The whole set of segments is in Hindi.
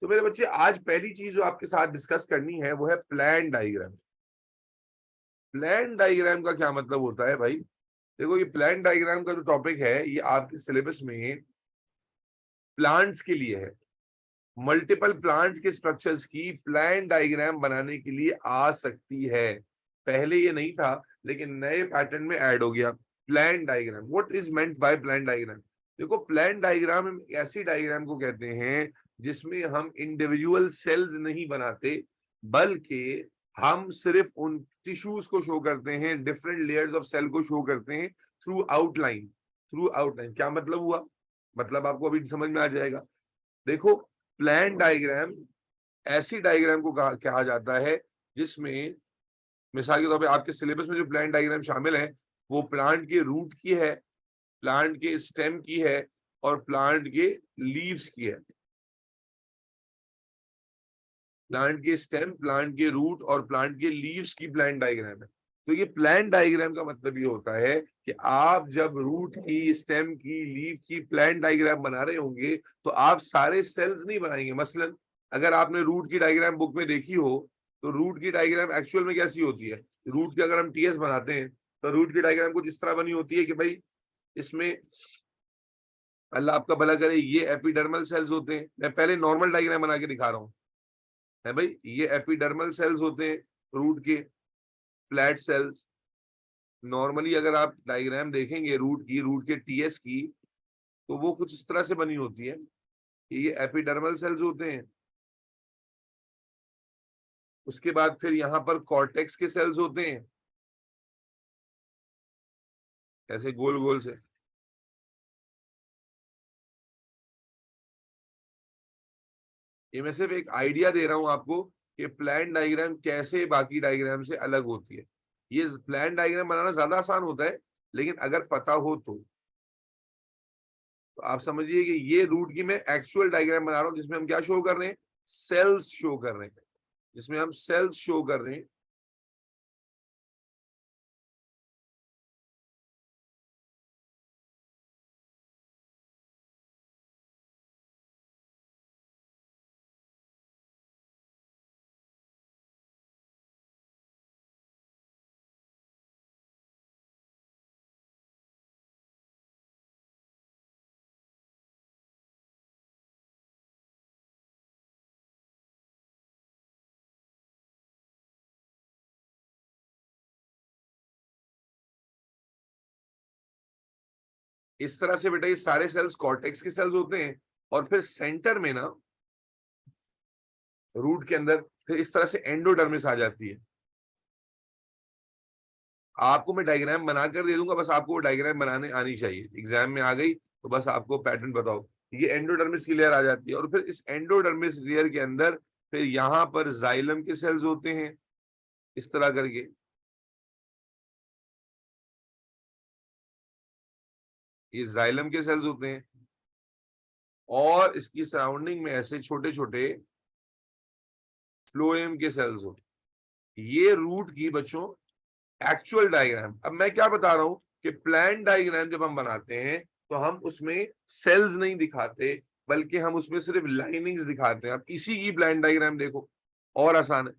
तो मेरे बच्चे आज पहली चीज जो आपके साथ डिस्कस करनी है वो है प्लान डायग्राम। प्लान डायग्राम का क्या मतलब होता है भाई? देखो, ये प्लान डायग्राम का जो टॉपिक है ये आपके सिलेबस में प्लांट्स के लिए है। मल्टीपल प्लांट्स के स्ट्रक्चर्स की प्लान डायग्राम बनाने के लिए आ सकती है। पहले ये नहीं था, लेकिन नए पैटर्न में ऐड हो गया plan diagram. What is meant by plan diagram? देखो, प्लान डायग्राम ऐसी डायग्राम को कहते हैं जिसमें हम इंडिविजुअल सेल्स नहीं बनाते, बल्कि हम सिर्फ उन टिश्यूज को शो करते हैं, डिफरेंट लेयर्स ऑफ सेल को शो करते हैं थ्रू आउटलाइन। थ्रू आउटलाइन क्या मतलब हुआ? मतलब आपको अभी समझ में आ जाएगा। देखो, प्लान डायग्राम ऐसी डायग्राम को कहा जाता है जिसमें, मिसाल के तौर पे आपके सिलेबस में जो प्लांट डायग्राम शामिल है वो प्लांट के रूट की है, प्लांट के स्टेम की है और प्लांट के लीव्स की है। प्लांट के स्टेम, प्लांट के रूट और प्लांट के लीव्स की प्लांट डायग्राम है। तो ये प्लांट डायग्राम का मतलब ये होता है कि आप जब रूट की, स्टेम की, लीव की प्लांट डायग्राम बना रहे होंगे तो आप सारे सेल्स नहीं बनाएंगे। मसलन अगर आपने रूट की डायग्राम बुक में देखी हो तो रूट की डायग्राम एक्चुअल में कैसी होती है? रूट की अगर हम टीएस बनाते हैं तो रूट की डायग्राम कुछ इस तरह बनी होती है कि भाई इसमें, अल्लाह आपका भला करे, ये एपिडर्मल सेल्स होते हैं। मैं पहले नॉर्मल डायग्राम बना के दिखा रहा हूँ, है भाई, ये एपिडर्मल सेल्स होते हैं रूट के, फ्लैट सेल्स। नॉर्मली अगर आप डायग्राम देखेंगे रूट की, रूट के टीएस की, तो वो कुछ इस तरह से बनी होती है कि ये एपिडर्मल सेल्स होते हैं। उसके बाद फिर यहाँ पर कॉर्टेक्स के सेल्स होते हैं, ऐसे गोल गोल से। ये मैं सिर्फ एक आइडिया दे रहा हूं आपको कि प्लान डायग्राम कैसे बाकी डायग्राम से अलग होती है। ये प्लान डायग्राम बनाना ज्यादा आसान होता है, लेकिन अगर पता हो तो आप समझिए कि ये रूट की मैं एक्चुअल डायग्राम बना रहा हूं जिसमें हम क्या शो कर रहे हैं? सेल्स शो कर रहे हैं, जिसमें हम सेल्स शो कर रहे हैं। इस तरह से बेटा ये सारे सेल्स कॉर्टेक्स के सेल्स होते हैं, और फिर सेंटर में ना, रूट के अंदर फिर इस तरह से एंडोडर्मिस आ जाती है। आपको मैं डायग्राम बनाकर दे दूंगा, बस आपको वो डायग्राम बनाने आनी चाहिए। एग्जाम में आ गई तो बस आपको पैटर्न बताओ। ये एंडोडर्मिस की लेयर आ जाती है, और फिर इस एंडोडर्मिस लेयर के अंदर फिर यहाँ पर जाइलम के सेल्स होते हैं इस तरह करके। ये जाइलम के सेल्स होते हैं, और इसकी सराउंडिंग में ऐसे छोटे छोटे फ्लोएम के सेल्स होते हैं। ये रूट की बच्चों एक्चुअल डायग्राम। अब मैं क्या बता रहा हूं कि प्लान डायग्राम जब हम बनाते हैं तो हम उसमें सेल्स नहीं दिखाते, बल्कि हम उसमें सिर्फ लाइनिंग्स दिखाते हैं। अब इसी की प्लान डायग्राम देखो, और आसान है।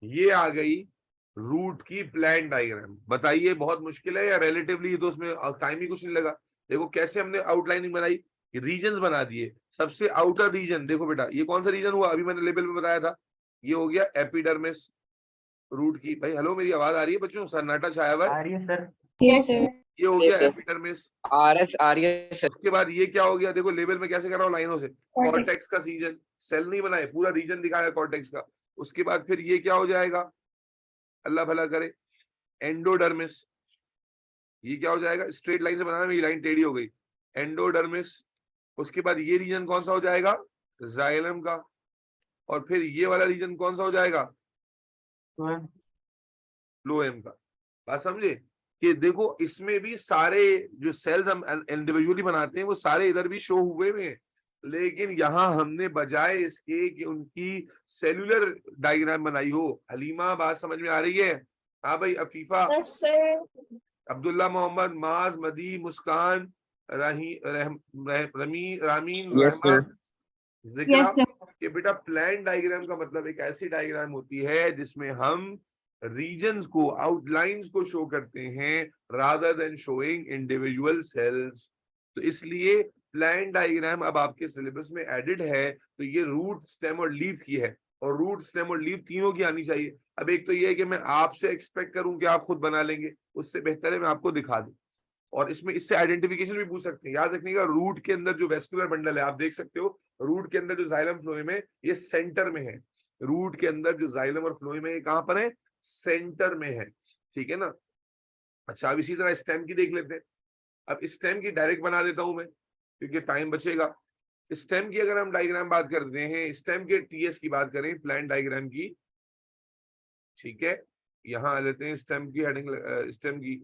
ये आ गई रूट की प्लान डायग्राम। बताइए बहुत मुश्किल है या रिलेटिवली? तो उसमें टाइम ही कुछ नहीं लगा। देखो कैसे हमने आउटलाइनिंग बनाई, रीजन बना दिए। सबसे आउटर रीजन देखो बेटा, ये कौन सा रीजन हुआ? अभी मैंने लेवल में बताया था, ये हो गया एपिडर्मिस रूट की। भाई हेलो, मेरी आवाज आ रही है बच्चों? सन्नाटा छाया हुआ है। आ रही है सर। Yes sir. ये हो गया एपिडर्मिस। आ रही है सर। उसके बाद ये क्या हो गया? देखो लेवल में कैसे कर रहा हूँ लाइनों से। कॉर्टेक्स का रीजन, सेल नहीं बनाए, पूरा रीजन दिखाया कॉर्टेक्स का। उसके बाद फिर ये क्या हो जाएगा, अल्लाह भला करे, एंडोडर्मिस। ये क्या हो जाएगा? स्ट्रेट लाइन से बनाना, मेरी लाइन टेढ़ी हो गई। एंडोडर्मिस। उसके बाद ये रीजन कौन सा हो जाएगा? जाइलम का। और फिर ये वाला रीजन कौन सा हो जाएगा? फ्लोएम का। बात समझे? कि देखो इसमें भी सारे जो सेल्स हम इंडिविजुअली बनाते हैं वो सारे इधर भी शो हुए हुए हैं, लेकिन यहाँ हमने बजाय इसके कि उनकी सेल्यूलर डायग्राम बनाई हो। हलीमा, बात समझ में आ रही है? हाँ भाई। Afifa, yes sir. Abdullah, Mohammad, Maaz, Madi, Muskan, Rami, Ramin, yes Rahma, sir. Zikra. Yes sir. कि बेटा प्लान डायग्राम का मतलब एक ऐसी डायग्राम होती है जिसमें हम रीजन्स को, आउटलाइंस को शो करते हैं rather than showing individual cells. तो इसलिए प्लान डायग्राम अब आपके सिलेबस में एडेड है। तो ये रूट, स्टेम और लीफ की है, और रूट, स्टेम और लीफ तीनों की आनी चाहिए। अब एक तो ये है कि मैं आपसे एक्सपेक्ट करूं कि आप खुद बना लेंगे, उससे बेहतर है मैं आपको दिखा दूं। और इसमें इससे आइडेंटिफिकेशन भी पूछ सकते हैं। याद रखिएगा, रूट के अंदर जो वेस्कुलर बंडल है आप देख सकते हो, रूट के अंदर जो जाइलम फ्लोएम है ये सेंटर में है। रूट के अंदर जो जाइलम और फ्लोएम है ये कहां पर है? सेंटर में है। ठीक है ना? अच्छा, अब इसी तरह स्टेम की देख लेते हैं। अब स्टेम की डायरेक्ट बना देता हूं मैं क्योंकि टाइम बचेगा। स्टेम की अगर हम डायग्राम बात करते हैं, स्टेम के टीएस की बात करें, प्लान डायग्राम की, ठीक है, यहां आ लेते हैं स्टेम की हेडिंग, स्टेम की।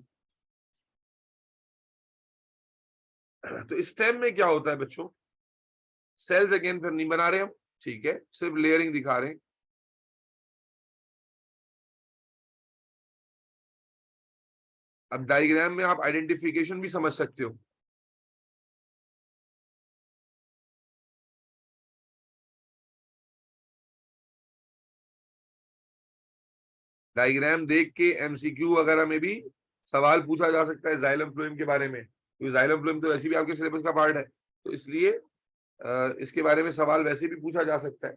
तो स्टेम में क्या होता है बच्चों? सेल्स अगेन फिर नहीं बना रहे हम, ठीक है, सिर्फ लेयरिंग दिखा रहे हैं। अब डायग्राम में आप आइडेंटिफिकेशन भी समझ सकते हो। डायग्राम देख के एमसीक्यू वगैरह में भी सवाल पूछा जा सकता है जाइलम फ्लोएम के बारे में, क्योंकि जाइलम फ्लोएम तो वैसे भी आपके सिलेबस का पार्ट है, तो इसलिए इसके बारे में सवाल वैसे भी पूछा जा सकता है।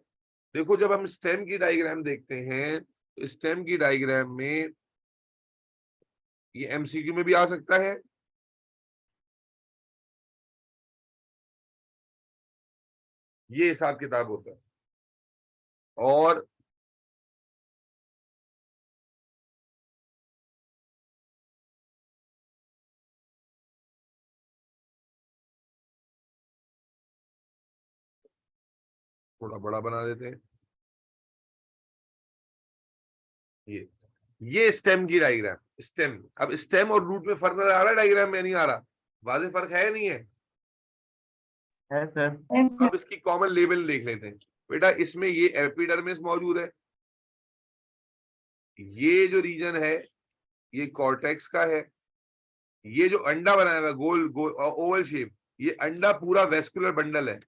देखो, जब हम स्टेम की डायग्राम देखते हैं तो स्टेम की डायग्राम में ये एमसीक्यू में भी आ सकता है, ये हिसाब किताब होता है। और थोड़ा बड़ा बना देते हैं, ये स्टेम की डायग्राम। स्टेम, अब स्टेम और रूट में फर्क नजर आ रहा है डायग्राम में? नहीं आ रहा? वाज़ेह फर्क है नहीं है? है सर। Yes sir. अब इसकी कॉमन लेवल देख लेते हैं। बेटा इसमें ये एपिडर्मिस मौजूद है, ये जो रीजन है ये कॉर्टेक्स का है, ये जो अंडा बनाया हुआ गोल गोल ओवल शेप, ये अंडा पूरा वेस्कुलर बंडल है।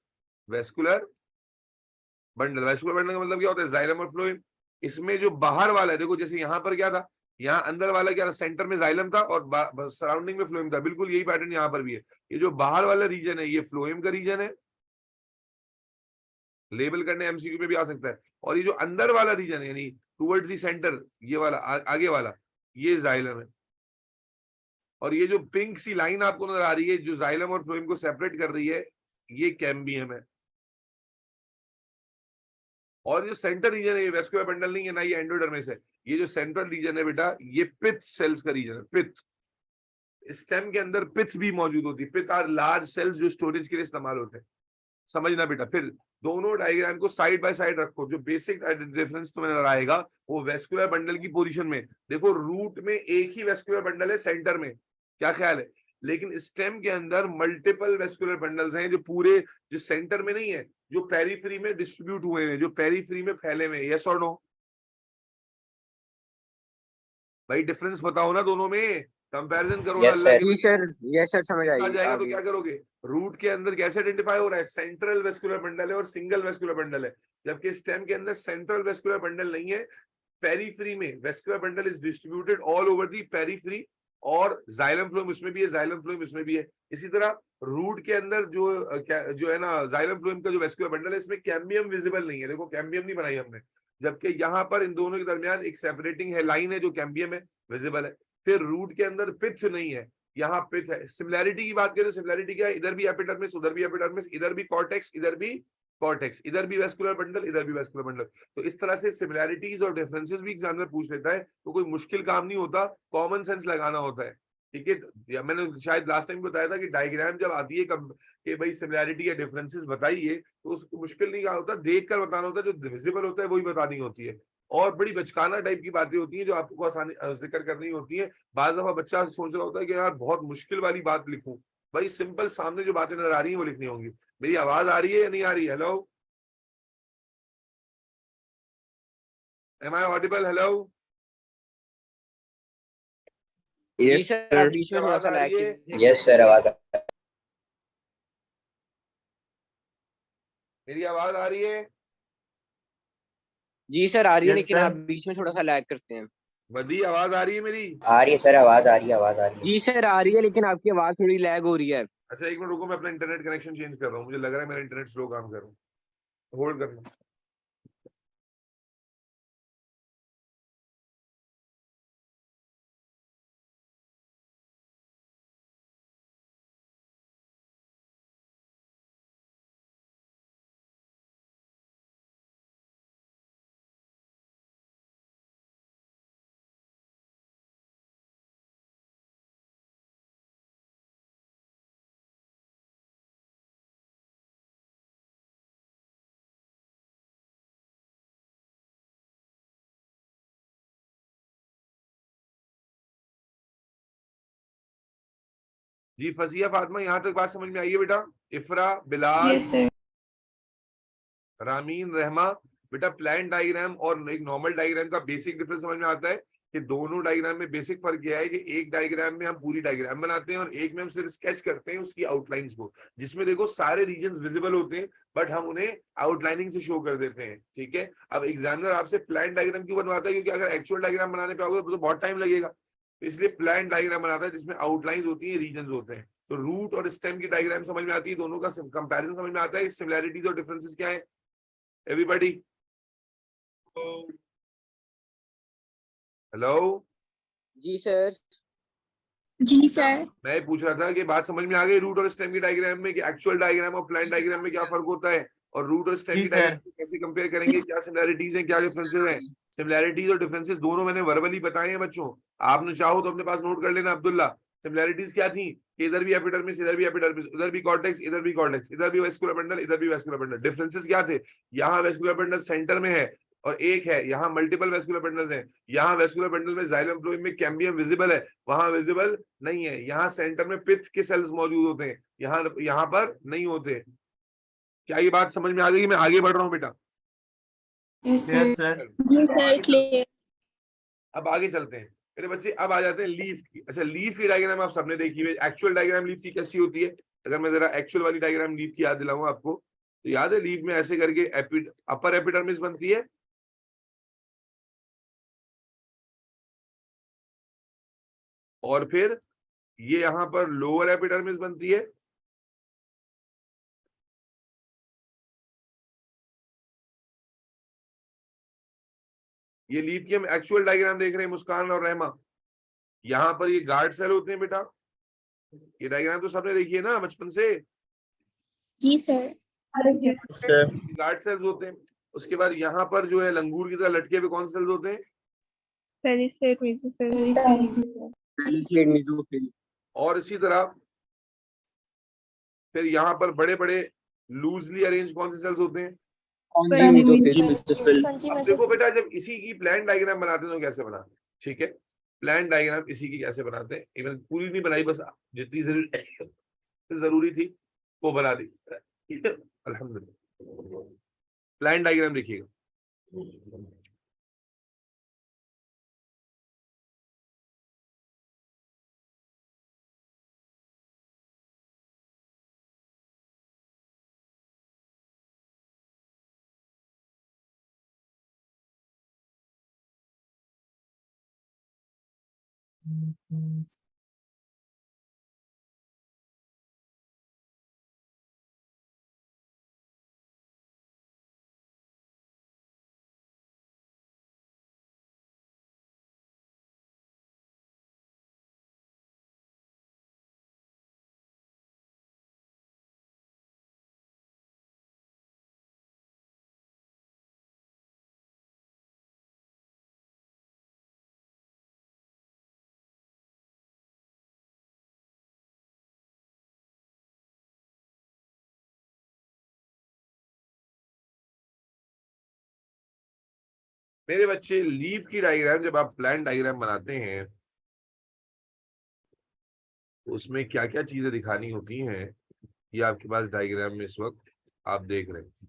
वेस्कुलर बंडल, वेस्कुलर बंडल का मतलब क्या होता है? जाइलम और फ्लोएम। इसमें जो बाहर वाला है, देखो जैसे यहां पर क्या था, यहाँ अंदर वाला क्या था? सेंटर में जाइलम था और सराउंडिंग में फ्लोएम था। बिल्कुल यही पैटर्न यहाँ पर भी है। ये जो बाहर वाला रीजन है ये फ्लोएम का रीजन है, लेबल करने एमसीक्यू में भी आ सकता है। और ये जो अंदर वाला रीजन है यानी टुवर्ड्स दी सेंटर, ये वाला आगे वाला, ये जाइलम है। और ये जो पिंक सी लाइन आपको नजर आ रही है जो जाइलम और फ्लोएम को सेपरेट कर रही है, ये कैम्बियम है। और जो सेंटर रीजन है ये वेस्कुलर बंडल नहीं है ना, ये एंडोडर्मिस है। ये जो सेंट्रल रीजन है बेटा, ये पिथ सेल्स का रीजन है। पिथ, स्टेम के अंदर पिथ भी मौजूद होती है। पिथ आर लार्ज सेल्स जो स्टोरेज के लिए इस्तेमाल होते हैं। समझना बेटा। फिर दोनों डायग्राम को साइड बाय साइड रखो, जो बेसिक डिफरेंस तुम्हें नजर आएगा वो वेस्कुलर बंडल की पोजीशन में। देखो रूट में एक ही वेस्कुलर बंडल है सेंटर में, क्या ख्याल है? लेकिन स्टेम के अंदर मल्टीपल वेस्कुलर बंडल्स हैं जो पूरे, जो सेंटर में नहीं है, जो पेरिफेरी में डिस्ट्रीब्यूट हुए हैं, जो पेरिफेरी में फैले हुए हैं। यस और नो? भाई डिफरेंस बताओ ना दोनों में, कंपैरिजन करो ना यस अल्लाह सर। के। जी सर। यस सर, समझ आ आई जाएगा आ तो गई। क्या करोगे? रूट के अंदर कैसे आइडेंटिफाई हो रहा है? सेंट्रल वेस्कुलर बंडल है और सिंगल वेस्कुलर बंडल है, जबकि स्टेम के अंदर सेंट्रल वेस्कुलर बंडल नहीं है। पेरीफ्री में vascular bundle is distributed all over the periphery, और जाइलम फ्लोएम उसमें भी है, जाइलम फ्लोएम इसमें भी है। इसी तरह रूट के अंदर जो है ना जाइलम फ्लोएम का जो वेस्कुलर बंडल है, इसमें कैम्बियम विजिबल नहीं है। देखो कैम्बियम नहीं बनाई हमने, जबकि यहाँ पर इन दोनों के दरमियान एक सेपरेटिंग है लाइन है जो कैम्बियम है, विजिबल है। फिर रूट के अंदर पिथ नहीं है, यहाँ पिथ है। सिमिलैरिटी की बात करें तो सिमिलैरिटी क्या है? इधर भी एपिडर्मिस, उधर भी एपिडर्मिस, इधर भी कॉर्टेक्स, इधर भी कॉर्टेक्स, इधर भी वेस्कुलर बंडल, इधर भी वेस्कुलर बंडल। तो इस तरह से सिमिलैरिटीज और डिफरेंसेस भी एग्जामिनर पूछ लेता है, तो कोई मुश्किल काम नहीं होता, कॉमन सेंस लगाना होता है। ठीक है, मैंने शायद लास्ट टाइम बताया था कि डायग्राम जब आती है कि भाई सिमिलैरिटी या डिफरेंसेस बताइए, तो उसको मुश्किल नहीं होता, देख कर बताना होता है, जो विजिबल होता है वही बतानी होती है। और बड़ी बचकाना टाइप की बातें होती हैं जो आपको आसानी जिक्र करनी होती है। बाज दफा बच्चा सोच रहा होता है कि यार बहुत मुश्किल वाली बात लिखूं, भाई सिंपल सामने जो बातें नजर आ रही हैं वो लिखनी होंगी। मेरी आवाज आ रही है या नहीं आ रही? Hello, am I audible? Hello, जी यस सर, आप सर। बीच में थोड़ा आवाज सा आ लैग रही है? कीजिए। यस सर, आवाज मेरी आवाज आ रही है? जी सर आ रही है, यस लेकिन आप सर। बीच में थोड़ा सा लैग करते हैं। वदी, आवाज आ रही है मेरी? आ रही है सर, आवाज आ रही है, आवाज आ रही है। जी सर आ रही है, लेकिन आपकी आवाज थोड़ी लैग हो रही है। अच्छा एक मिनट रुको, मैं अपना इंटरनेट कनेक्शन चेंज कर रहा हूँ, मुझे लग रहा है मेरा इंटरनेट स्लो काम कर रहा हूँ। होल्ड करना। जी फसिया फातिमा, यहाँ तक बात समझ में आई है बेटा? Ifra, Bilal, yes sir. रामीन, रहमा, बेटा प्लान डायग्राम और एक नॉर्मल डायग्राम का बेसिक डिफरेंस समझ में आता है कि दोनों डायग्राम में बेसिक फर्क यह है कि एक डायग्राम में हम पूरी डायग्राम बनाते हैं और एक में हम सिर्फ स्केच करते हैं उसकी आउटलाइंस को, जिसमें देखो सारे रीजन्स विजिबल होते हैं बट हम उन्हें आउटलाइनिंग से शो कर देते हैं। ठीक है, अब एग्जामिनर आपसे प्लान डायग्राम क्यों बनवाता है? क्योंकि अगर एक्चुअल डायग्राम बनाने पे आओगे तो बहुत टाइम लगेगा, इसलिए प्लान डायग्राम बनाता है जिसमें आउटलाइंस होती है, रीजन होते हैं। तो रूट और स्टेम की डायग्राम समझ में आती है, दोनों का कंपैरिजन समझ में आता है, सिमिलैरिटीज और डिफरेंसेस क्या है? Everybody, hello. जी सर। जी सर। मैं पूछ रहा था कि बात समझ में आ गई रूट और स्टेम की डायग्राम में कि एक्चुअल डायग्राम और प्लान डायग्राम में क्या फर्क होता है, और रूट और स्टेम जी की सर। डायग्राम को कैसे कंपेयर करेंगे, क्या सिमिलैरिटीज हैं क्या डिफरेंसेस हैं? सिमिलैरिटीज और डिफरेंसेस दोनों मैंने वर्बली बताए हैं बच्चों, आपने चाहो तो अपने पास नोट कर लेना। अब्दुल्ला, सिमिलैरिटीज क्या थी कि इधर भी एपिडर्मिस, इधर भी एपिडर्मिस, उधर भी कॉर्टेक्स, इधर भी कॉर्टेक्स, इधर भी वेस्कुलर बंडल, इधर भी वेस्कुलर बंडल। डिफरेंसेस क्या थे? यहाँ वेस्कुलर बंडल सेंटर में है और एक है, यहाँ मल्टीपल वेस्कुलर बंडल्स हैं, यहाँ वेस्कुलर बंडल में जाइलम फ्लोएम में कैम्बियम विजिबल है, वहां विजिबल नहीं है, यहाँ सेंटर में पित्त के सेल्स मौजूद होते हैं, यहाँ पर नहीं होते। क्या ये बात समझ में आ गई? मैं आगे बढ़ रहा हूँ बेटा। Yes yes sir. सर। जी सर क्लियर। अब आगे चलते हैं मेरे बच्चे, अब आ जाते हैं लीफ की। अच्छा लीफ की डायग्राम आप सबने देखी हुई, एक्चुअल डायग्राम लीफ की कैसी होती है? अगर मैं जरा एक्चुअल वाली डायग्राम लीफ की याद दिलाऊंगा आपको, तो याद है लीफ में ऐसे करके अपर एपिडर्मिस बनती है, और फिर ये यहाँ पर लोअर एपिडर्मिस बनती है, ये लीफ की हम एक्चुअल डायग्राम देख रहे हैं मुस्कान और रहमा। यहाँ पर ये गार्ड सेल होते हैं बेटा, ये डायग्राम तो सबने देखी है ना बचपन से, जी सर। सर। गार्ड सेल्स होते हैं। उसके बाद यहाँ पर जो है लंगूर की तरह लटके हुए कौन से सेल्स होते हैं? पेरिसेट मेसोफिल पेरिसेड, मेसोफिल। और इसी तरह फिर यहाँ पर बड़े बड़े लूजली अरेंज कौन से सेल्स होते हैं? कॉन्जी मेसोफिल। अब देखो बेटा, जब इसी की प्लान डायग्राम बनाते हैं तो कैसे बनाते हैं? ठीक है, प्लान डायग्राम इसी की कैसे बनाते हैं, इवन पूरी नहीं बनाई, बस जितनी जरूरी थी वो बना दी। अल्हम्दुलिल्लाह। प्लान डायग्राम देखिएगा। मेरे बच्चे लीफ की डायग्राम जब आप प्लांट डायग्राम बनाते हैं तो उसमें क्या क्या चीजें दिखानी होती हैं ये आपके पास डायग्राम में इस वक्त आप देख रहे हैं।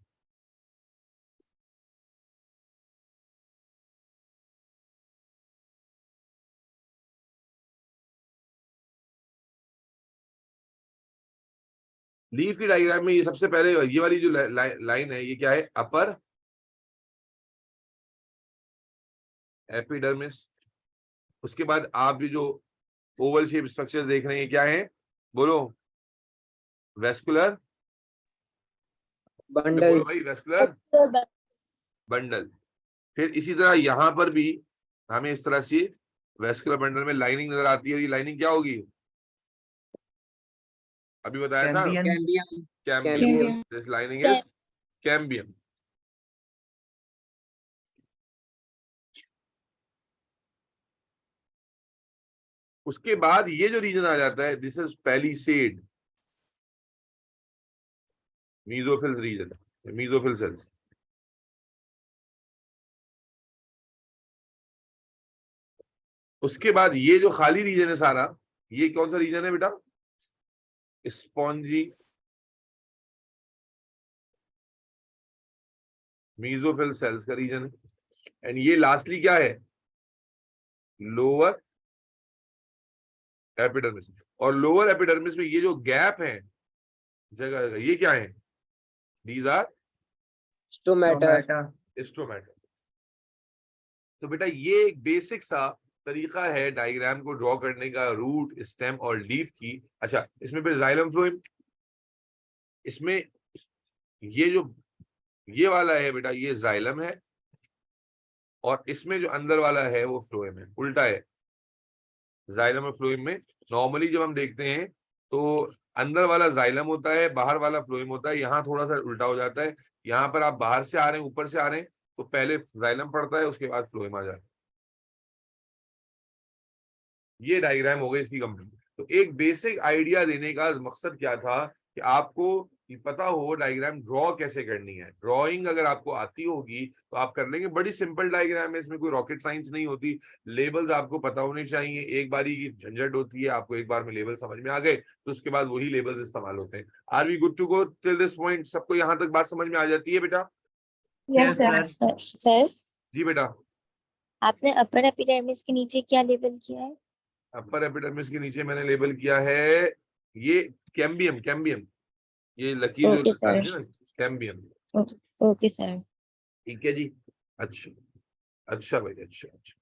लीफ की डायग्राम में ये सबसे पहले ये वाली जो लाइन है ये क्या है? Upper epidermis. उसके बाद आप ये जो ओवल शेप स्ट्रक्चर देख रहे हैं क्या है? बोलो। Vascular bundle. भाई, वेस्कुलर बंडल। फिर इसी तरह यहां पर भी हमें इस तरह से वेस्कुलर बंडल में लाइनिंग नजर आती है। ये लाइनिंग क्या होगी? अभी बताया था, cambium. Cambium. This lining is cambium. उसके बाद ये जो रीजन आ जाता है, this is palisade, mesophyll region, mesophyll cells. उसके बाद ये जो खाली रीजन है सारा, ये कौन सा रीजन है बेटा? स्पॉन्जी मीजोफिल सेल्स का रीजन है। एंड ये लास्टली क्या है? Lower epidermis. और लोअर एपिडर्मिस में ये जो गैप है जगह, ये क्या है? These are stomata. स्टोमेटा। तो बेटा ये एक बेसिक सा तरीका है डायग्राम को ड्रॉ करने का, रूट, स्टेम और लीफ की। अच्छा, इसमें फिर जाइलम फ्लोएम, इसमें ये जो ये वाला है बेटा ये जाइलम है और इसमें जो अंदर वाला है वो फ्लोएम है। उल्टा है, जाइलम और फ्लोएम में नॉर्मली जब हम देखते हैं तो अंदर वाला जाइलम होता है, बाहर वाला फ्लोएम होता है। यहाँ थोड़ा सा उल्टा हो जाता है। यहाँ पर आप बाहर से आ रहे हैं, ऊपर से आ रहे हैं, तो पहले जाइलम पड़ता है, उसके बाद फ्लोएम आ जाता है। ये डायग्राम हो गई इसकी कंप्लीट। तो एक बेसिक आइडिया देने का मकसद क्या था कि आपको ये पता हो डायग्राम ड्रॉ कैसे करनी है। ड्राइंग अगर आपको आती होगी तो आप कर लेंगे। बड़ी सिंपल डायग्राम है, इसमें कोई रॉकेट साइंस नहीं होती। लेबल्स आपको पता होने चाहिए, एक बारी की झंझट होती है, आपको एक बार में लेबल समझ में आ गए तो उसके बाद वही लेबल्स इस्तेमाल होते हैं। Are we good to go till this point? सबको यहाँ तक बात समझ में आ जाती है बेटा? Yes sir. सर जी बेटा। आपने अपर एपिडर्मिस के नीचे क्या लेबल किया है? अपर एपिडर्मिस के नीचे मैंने लेबल किया है ये कैम्बियम। कैम्बियम, ये लकीर जो निकालती है ना, कैम्बियम। Okay sir. ठीक है जी। अच्छा अच्छा भाई, अच्छा अच्छा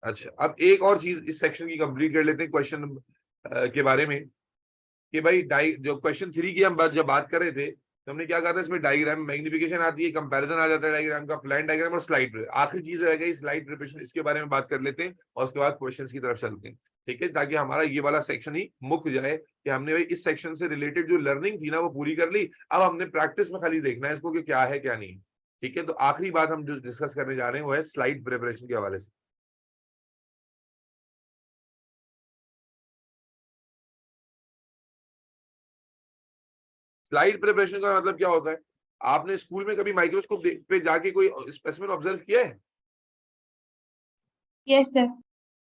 अच्छा। अब एक और चीज इस सेक्शन की कंप्लीट कर लेते हैं क्वेश्चन के बारे में कि भाई जो क्वेश्चन 3 की हम जब बात कर रहे थे तो हमने क्या कहा था, इसमें डायग्राम मैग्निफिकेशन आती है, कंपैरिजन आ जाता है डायग्राम का, प्लान डायग्राम और स्लाइड। आखिरी चीज रह गई स्लाइड प्रिपरेशन, इसके बारे में बात कर लेते हैं और उसके बाद क्वेश्चंस की तरफ चलते हैं। ठीक है, ताकि हमारा ये वाला सेक्शन ही मुक जाए कि हमने भाई इस सेक्शन से रिलेटेड जो लर्निंग थी ना वो पूरी कर ली। अब हमने प्रैक्टिस में खाली देखना है इसको कि क्या है क्या नहीं। ठीक है, तो आखिरी बात हम जो डिस्कस करने जा रहे हैं वो है स्लाइड प्रिपरेशन के हवाले से। स्लाइड प्रिपरेशन का मतलब क्या होता है? आपने स्कूल में कभी माइक्रोस्कोप पे जाके कोई स्पेसिमेन ऑब्जर्व किया है? Yes sir.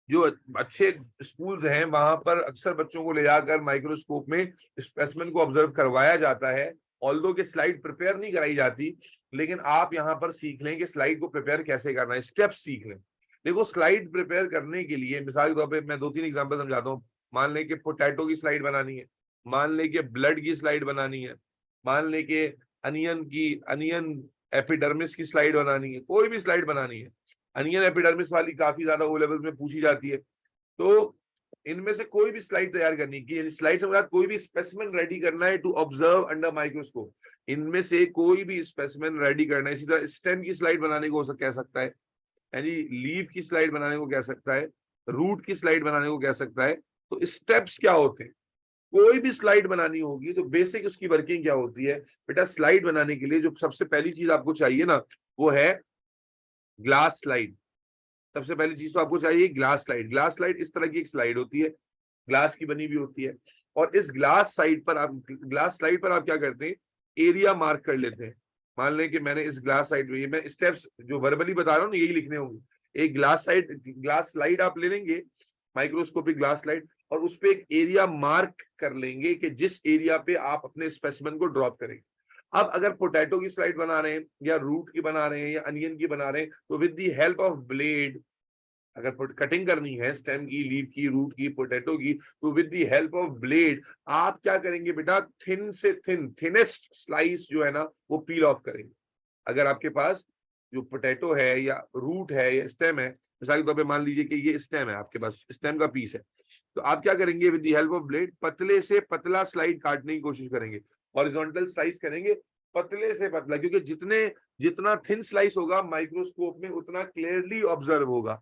जो अच्छे स्कूल्स हैं वहां पर अक्सर बच्चों को ले जाकर माइक्रोस्कोप में स्पेसिमेन को ऑब्जर्व करवाया जाता है। ऑल्दो के स्लाइड प्रिपेयर नहीं कराई जाती, लेकिन आप यहाँ पर सीख लें कि स्लाइड को प्रिपेयर कैसे करना है, स्टेप्स सीख लें। देखो, स्लाइड प्रिपेयर करने के लिए मिसाल के तौर पे मैं 2-3 एग्जांपल समझाता हूँ। मान लें कि पोटैटो की स्लाइड बनानी है, मान लें कि ब्लड की स्लाइड बनानी है, मान लें कि अनियन एपिडर्मिस की स्लाइड बनानी है, कोई भी स्लाइड बनानी है। अनियन एपिडर्मिस वाली काफी ज्यादा ओ लेवल में पूछी जाती है। तो इनमें से कोई भी स्लाइड तैयार करनी की, स्लाइड से मतलब कोई भी स्पेसिमेन रेडी करना है टू ऑब्जर्व अंडर माइक्रोस्कोप, इनमें से कोई भी स्पेसिमेन रेडी करना है। इसी तरह स्टेम की स्लाइड बनाने को कह सकता है, यानी लीफ की स्लाइड बनाने को कह सकता है, रूट की स्लाइड बनाने को कह सकता है। तो स्टेप्स क्या होते हैं? कोई भी स्लाइड बनानी होगी तो बेसिक उसकी वर्किंग क्या होती है बेटा? स्लाइड बनाने के लिए जो सबसे पहली चीज आपको चाहिए ना वो है ग्लास स्लाइड। सबसे पहली चीज तो आपको चाहिए ग्लास स्लाइड। ग्लास स्लाइड इस तरह की एक स्लाइड होती है, ग्लास की बनी हुई होती है। और इस ग्लास स्लाइड पर आप क्या करते हैं? एरिया मार्क कर लेते हैं। मान लें कि मैंने इस ग्लास साइड में, ये मैं स्टेप्स जो वर्बली बता रहा हूँ ना यही लिखने होंगे। एक ग्लास स्लाइड आप ले लेंगे, माइक्रोस्कोपिक ग्लास स्लाइड, और उस पे एक एरिया मार्क कर लेंगे कि जिस एरिया पे आप अपने स्पेसिमेन को ड्रॉप करेंगे। अब अगर पोटैटो की स्लाइड बना रहे हैं या रूट की बना रहे हैं या अनियन की बना रहे हैं, तो with the help of blade, अगर कटिंग करनी है स्टेम की, लीव की, रूट की, पोटैटो की, तो with the help of blade आप क्या करेंगे बेटा, थिन से थिनेस्ट स्लाइस जो है ना वो पील ऑफ करेंगे। अगर आपके पास जो पोटैटो है या रूट है या स्टेम है, मिसाल के तौर पे मान लीजिए कि ये स्टेम है, आपके पास स्टेम का पीस है, तो आप क्या करेंगे, with the help of blade पतले से पतला स्लाइड काटने की कोशिश करेंगे, हॉरिजॉन्टल स्लाइस करेंगे पतले से पतला, क्योंकि जितना थिन स्लाइस होगा माइक्रोस्कोप में उतना क्लियरली ऑब्जर्व होगा,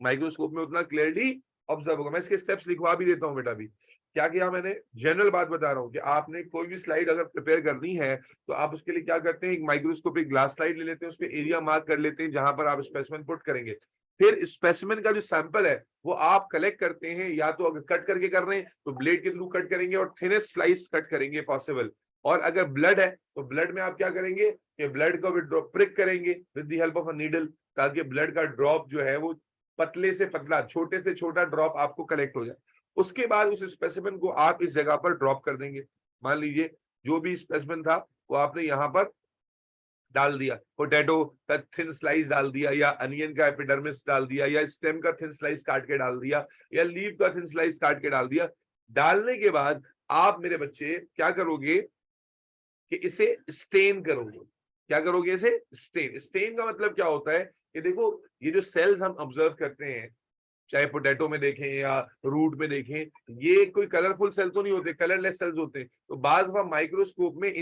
माइक्रोस्कोप में उतना क्लियरली ऑब्जर्व होगा। मैं इसके स्टेप्स लिखवा भी देता हूं बेटा। भी क्या किया मैंने, जनरल बात बता रहा हूं कि आपने कोई भी स्लाइड अगर प्रिपेयर करनी है तो आप उसके लिए क्या करते हैं, एक माइक्रोस्कोपिक ग्लास स्लाइड ले लेते हैं, उस पर एरिया मार्क कर लेते हैं जहां पर आप स्पेसिमेन पुट करेंगे। फिर स्पेसिमेन का जो सैंपल है वो आप कलेक्ट करते हैं, या तो अगर कट करके कर रहे हैं तो ब्लेड के थ्रू कट करेंगे और थिनेस्ट स्लाइस कट करेंगे पॉसिबल, और अगर ब्लड है तो ब्लड में आप क्या करेंगे कि ब्लड को विद प्रिक करेंगे with the help of a needle, ताकि ब्लड का ड्रॉप जो है वो पतले से पतला, छोटे से छोटा ड्रॉप आपको कलेक्ट हो जाए। उसके बाद उस स्पेसिमेन को आप इस जगह पर ड्रॉप कर देंगे। मान लीजिए जो भी स्पेसिमेन था वो आपने यहाँ पर डाल दिया, पोटैटो का थिन स्लाइस डाल दिया, या अनियन का एपिडर्मिस डाल दिया, या स्टेम का थिन स्लाइस काट के डाल दिया, या लीव का थिन स्लाइस काट के डाल दिया। डालने के बाद आप मेरे बच्चे क्या करोगे कि इसे स्टेन करोगे। क्या करोगे, इसे स्टेन। स्टेन का मतलब क्या होता है कि देखो ये जो सेल्स हम ऑब्जर्व करते हैं, चाहे पोटैटो में देखें या रूट में देखें, ये कोई कलरफुल सेल तो नहीं होते, कलरलेस सेल्स होते हैं। तो बाज माइक्रोस्कोप में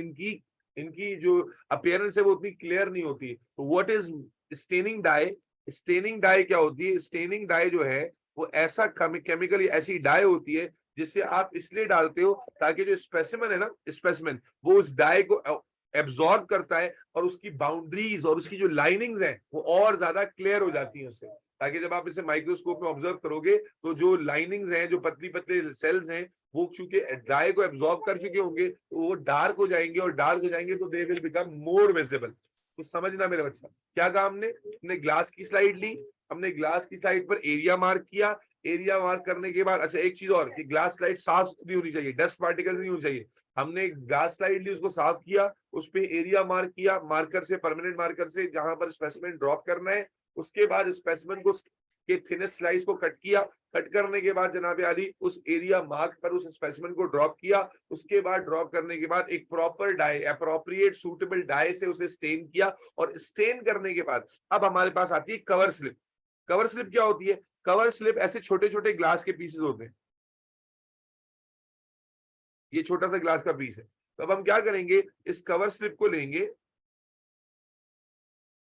इनकी जो अपीयरेंस है वो उतनी क्लियर नहीं होती। तो what is staining dye? Staining dye क्या होती है? स्टेनिंग डाई जो है वो ऐसा केमिकली ऐसी डाई होती है जिसे आप इसलिए डालते हो ताकि जो स्पेसिमेन है ना, स्पेसिमेन वो उस डाई को एब्जॉर्ब करता है और उसकी बाउंड्रीज और उसकी जो लाइनिंग्स हैं वो और ज्यादा क्लियर हो जाती हैं उससे, ताकि जब आप इसे माइक्रोस्कोप में ऑब्जर्व करोगे तो जो लाइनिंग्स हैं, जो पतली पतले सेल्स हैं, वो चूंकि डाई को एब्जॉर्ब कर चुके होंगे तो वो डार्क हो जाएंगे, और डार्क हो जाएंगे तो they will become more visible. तो समझना मेरे बच्चा, क्या कहा हमने ग्लास की स्लाइड ली, हमने ग्लास की स्लाइड पर एरिया मार्क किया, एरिया मार्क करने के बाद अच्छा एक चीज और कि ग्लास स्लाइड साफ सुथरी होनी चाहिए, डस्ट पार्टिकल्स नहीं होनी चाहिए। हमने ग्लास स्लाइड ली, उसको साफ किया, उस पे एरिया मार्क किया, मार्कर से, परमानेंट मार्कर से, जहां पर स्पेसिमेन ड्रॉप करना है। उसके बाद स्पेसिमेन को के थिनेस्ट स्लाइस को कट किया, कट करने के बाद जनाब आली उस एरिया मार्क पर उस स्पेसिमेन को ड्रॉप किया। उसके बाद ड्रॉप करने के बाद एक proper dye, appropriate suitable dye से उसे स्टेन किया, और स्टेन करने के बाद अब हमारे पास आती है कवर स्लिप। कवर स्लिप क्या होती है? कवर स्लिप ऐसे छोटे छोटे ग्लास के पीसेस होते हैं, ये छोटा सा ग्लास का पीस है। तो अब हम क्या करेंगे, इस कवर स्लिप को लेंगे,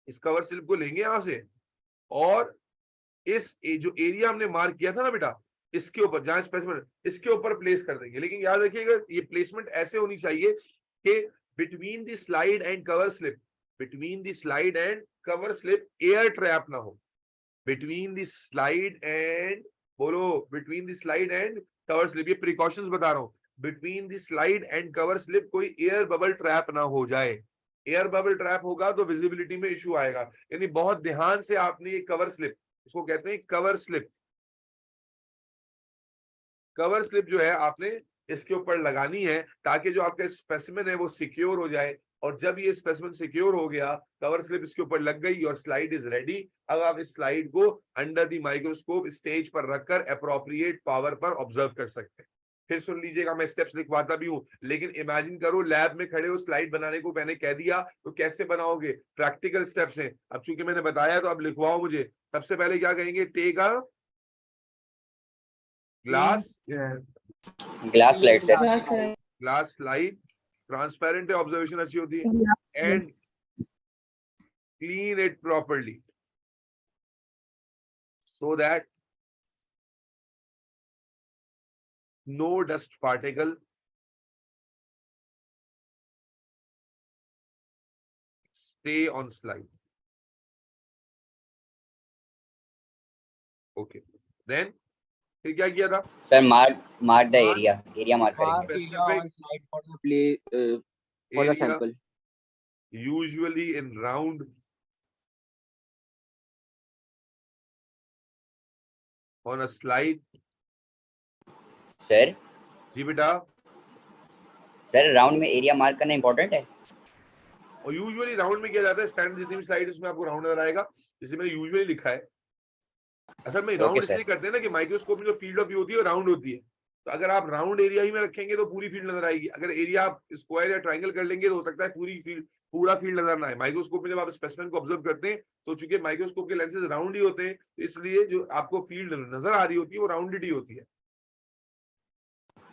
इस कवर स्लिप को लेंगे यहां से, और इस जो एरिया हमने मार्क किया था ना बेटा, इसके ऊपर जहां स्पेसिमेन, इसके ऊपर प्लेस कर देंगे। लेकिन याद रखिएगा ये प्लेसमेंट ऐसे होनी चाहिए कि between the slide and cover slip, between the slide and cover slip air trap ना हो। बिटवीन द स्लाइड एंड, बोलो, between the slide and cover slip, ये प्रिकॉशंस बता रहा हूं, between the slide and cover slip कोई एयर बबल ट्रैप ना हो जाए। एयर बबल ट्रैप होगा तो विजिबिलिटी में इश्यू आएगा। यानी बहुत ध्यान से आपने ये कवर स्लिप, इसको कहते हैं कवर स्लिप, कवर स्लिप जो है आपने इसके ऊपर लगानी है ताकि जो आपका स्पेसिमेन है वो सिक्योर हो जाए। और जब ये स्पेसिमेन सिक्योर हो गया, कवर स्लिप इसके ऊपर लग गई और स्लाइड इज रेडी। अब आप इस स्लाइड को अंडर द माइक्रोस्कोप स्टेज पर रखकर अप्रोप्रिएट पावर पर ऑब्जर्व कर सकते हैं। फिर सुन लीजिएगा, मैं स्टेप्स लिखवाता भी हूं, लेकिन इमेजिन करो लैब में खड़े हो, स्लाइड बनाने को मैंने कह दिया तो कैसे बनाओगे, प्रैक्टिकल स्टेप्स हैं। अब चूंकि मैंने बताया तो अब लिखवाओ मुझे। सबसे पहले क्या कहेंगे, take a glass slide sir, glass slide, transparent है, ऑब्जर्वेशन अच्छी होती है, and clean it properly so that no dust particle stay on slide. Okay, then फिर क्या किया था sir? Mark the area mark करेंगे। specific for the sample. usually in round on a slide. Sir जी बेटा, सर राउंड में एरिया मार्क करना इंपॉर्टेंट है। और यूजुअली राउंड में किया जाता है, स्टैंडर्ड जितनी भी स्लाइड उसमें आपको राउंड नजर आएगा, जिसे मैंने यूजुअली लिखा है। असल में राउंड सर। इसलिए करते हैं ना कि माइक्रोस्कोप में जो फील्ड ऑफ व्यू होती है वो राउंड होती है, तो अगर आप राउंड एरिया ही में रखेंगे तो पूरी फील्ड नजर आएगी। अगर एरिया आप स्क्वायर या ट्रायंगल कर लेंगे तो हो सकता है पूरा फील्ड नजर ना आए। माइक्रोस्कोप में जब आप स्पेसिमेन को ऑब्जर्व करते हैं तो चूंकि माइक्रोस्कोप के लेंसेज राउंड ही होते हैं, तो इसलिए जो आपको फील्ड नजर आ रही होती है वो राउंडेड ही होती है।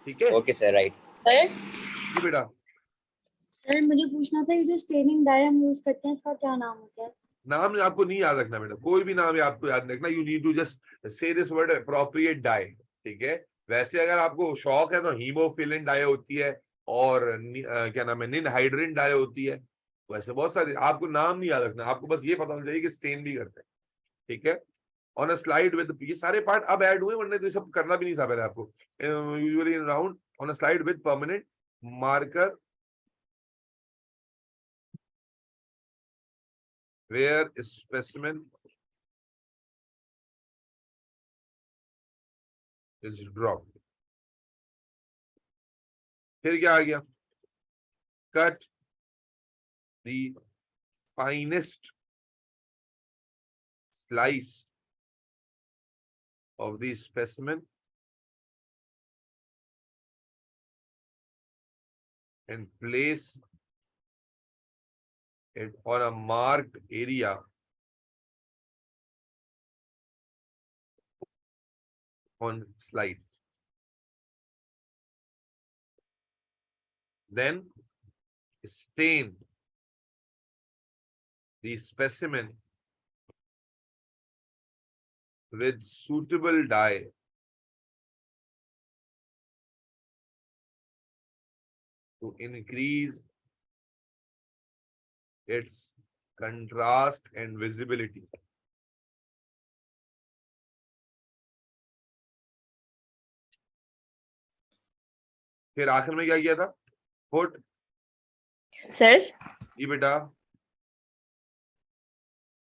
ठीक है, ओके सर, राइट। सर जी बेटा। सर मुझे पूछना था, ये जो स्टेनिंग डाई हम यूज करते हैं इसका क्या नाम होता है? नाम आपको नहीं याद रखना बेटा, कोई भी नाम है आपको याद रखना, you need to just say this word appropriate dye. ठीक है, वैसे अगर आपको शौक है तो हीमोफिलिन डाई होती है और क्या नाम है, निनहाइड्रिन डाई होती है। वैसे बहुत सारे, आपको नाम नहीं याद रखना, आपको बस ये पता होना चाहिए कि स्टेन भी करते हैं। ठीक है, ऑन अ स्लाइड विद, ये सारे पार्ट अब ऐड हुए, वरना तो ये सब करना भी नहीं था पहले आपको। Usually in round on a slide with permanent marker where specimen is dropped. फिर क्या आ गया, cut the finest slice of the specimen and place it on a marked area on slide. Then stain the specimen with suitable dye to increase its contrast and visibility. फिर आखिर में क्या किया था, put, सर जी बेटा।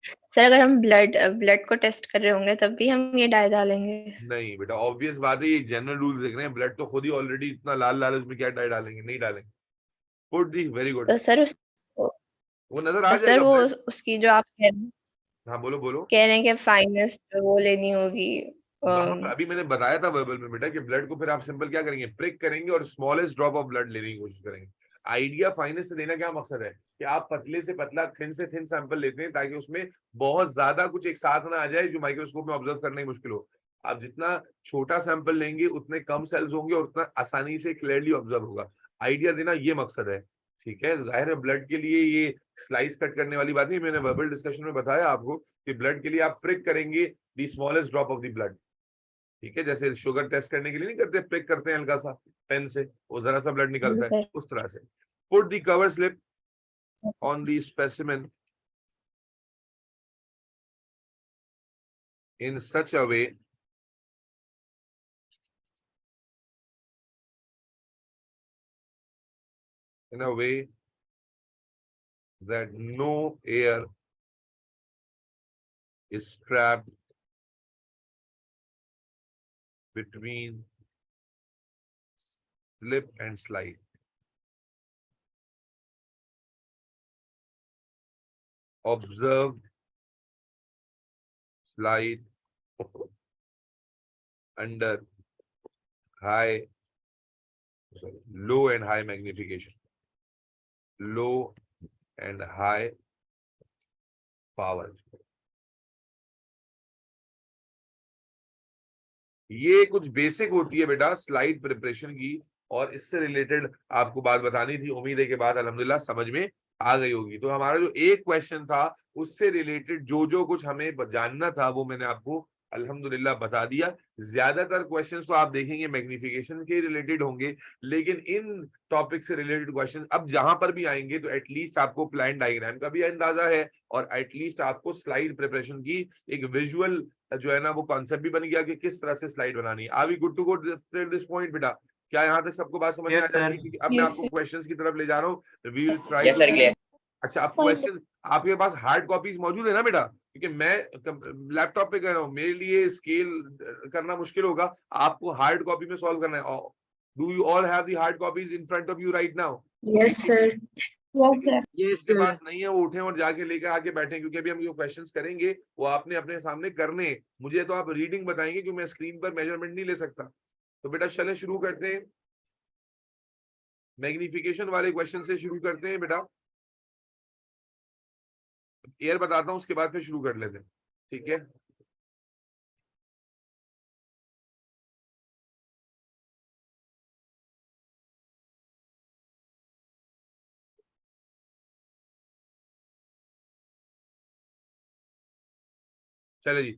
सर अगर हम ब्लड को टेस्ट कर रहे होंगे तब भी हम ये डाई डालेंगे? नहीं बेटा, ऑब्वियस बात है, ये जनरल रूल्स देख रहे हैं, ब्लड तो खुद ही ऑलरेडी इतना लाल लाल है, उसमें क्या डाई डालेंगे, नहीं डालेंगे। Put the, very good. तो सर वो नजर आ सर जाएगा वो blood। उसकी जो आप हाँ बोलो बोलो। कह रहे हैं कि फाइनेस्ट वो लेनी होगी। वहां पर अभी मैंने बताया था वर्बल में बेटा कि ब्लड को फिर आप सिंपल क्या करेंगे, प्रिक करेंगे और स्मॉलेस्ट ड्रॉप ऑफ ब्लड लेने की कोशिश करेंगे। आइडिया फाइनेस्ट से लेना क्या मकसद है कि आप पतले से पतला, थिन से थिन सैंपल लेते हैं ताकि उसमें बहुत ज्यादा कुछ एक साथ ना आ जाए जो माइक्रोस्कोप में ऑब्जर्व करने की मुश्किल हो। आप जितना छोटा सैंपल लेंगे उतने कम सेल्स होंगे और उतना आसानी से क्लियरली ऑब्जर्व होगा। आइडिया देना ये मकसद है। ठीक है, जाहिर है ब्लड के लिए ये स्लाइस कट करने वाली बात नहीं, मैंने वर्बल डिस्कशन में बताया आपको कि ब्लड के लिए आप प्रिक करेंगे the smallest drop of the blood. ठीक है, जैसे शुगर टेस्ट करने के लिए नहीं करते, प्रिक करते हैं हल्का सा पेन से, वो जरा सा ब्लड निकलता है, उस तरह से। Put the cover slip on the specimen in such a way that no air is trapped between slip and slide. Observe slide under low and high magnification, low and high power. ये कुछ बेसिक होती है बेटा स्लाइड प्रिपरेशन की, और इससे रिलेटेड आपको बात बतानी थी। उम्मीद है के बाद अल्हम्दुलिल्लाह समझ में आ गई होगी। तो हमारा जो एक क्वेश्चन था उससे रिलेटेड जो कुछ हमें जानना था वो मैंने आपको अल्हम्दुलिल्लाह बता दिया। ज्यादातर क्वेश्चंस तो आप देखेंगे मैग्निफिकेशन के रिलेटेड होंगे, लेकिन इन टॉपिक से रिलेटेड क्वेश्चन अब जहां पर भी आएंगे तो एटलीस्ट आपको प्लान डायग्राम का भी अंदाजा है और एटलीस्ट आपको स्लाइड प्रिपरेशन की एक विजुअल जो है ना वो कॉन्सेप्ट भी बन गया कि किस तरह से स्लाइड बनानी है। Are we good to go till this point बेटा? क्या यहाँ तक सबको बात समझ में आ जाती है? अब मैं आपको क्वेश्चंस की तरफ ले जा रहा हूँ। We will try yes sir, clear. अच्छा, आप Point- क्वेश्चन आपके पास हार्ड कॉपीज मौजूद है ना बेटा? क्योंकि मैं लैपटॉप पे कर रहा हूँ, मेरे लिए स्केल करना मुश्किल होगा, आपको हार्ड कॉपी में सॉल्व करना है। Do you all have the hard copies in front of you right now? Yes sir. Yes sir. Yes, जिसके sir. पास नहीं है वो उठे और जाके लेकर आके बैठे, क्योंकि अभी हम जो क्वेश्चंस करेंगे वो आपने अपने सामने करने हैं। मुझे तो आप रीडिंग बताएंगे क्योंकि मैं स्क्रीन पर मेजरमेंट नहीं ले सकता। तो बेटा चले शुरू करते हैं, मैग्निफिकेशन वाले क्वेश्चन से शुरू करते हैं बेटा। एयर बताता हूँ, उसके बाद फिर शुरू कर लेते हैं, ठीक है? चले जी,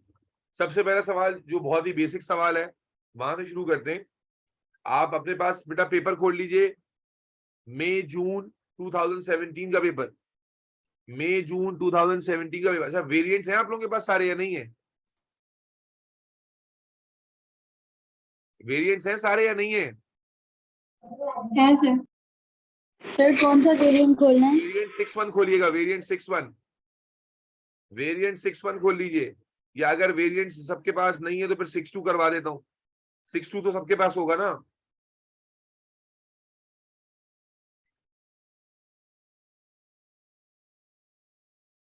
सबसे पहला सवाल जो बहुत ही बेसिक सवाल है वहां से शुरू करते हैं। आप अपने पास बेटा पेपर खोल लीजिए, मई जून 2017 का पेपर, मई जून 2017 का पेपर। अच्छा, वेरिएंट्स हैं आप लोगों के पास सारे या नहीं है? वेरिएंट्स हैं सारे या नहीं है? है सर। सर कौन सा वेरिएंट खोलना है? वेरिएंट 6.1 खोलिएगा, वेरिएंट 6.1, वेरिएंट 6.1 खोल लीजिए। या अगर वेरिएंट सबके पास नहीं है तो फिर 6.2 करवा देता हूँ। 6.2 तो सबके पास होगा ना?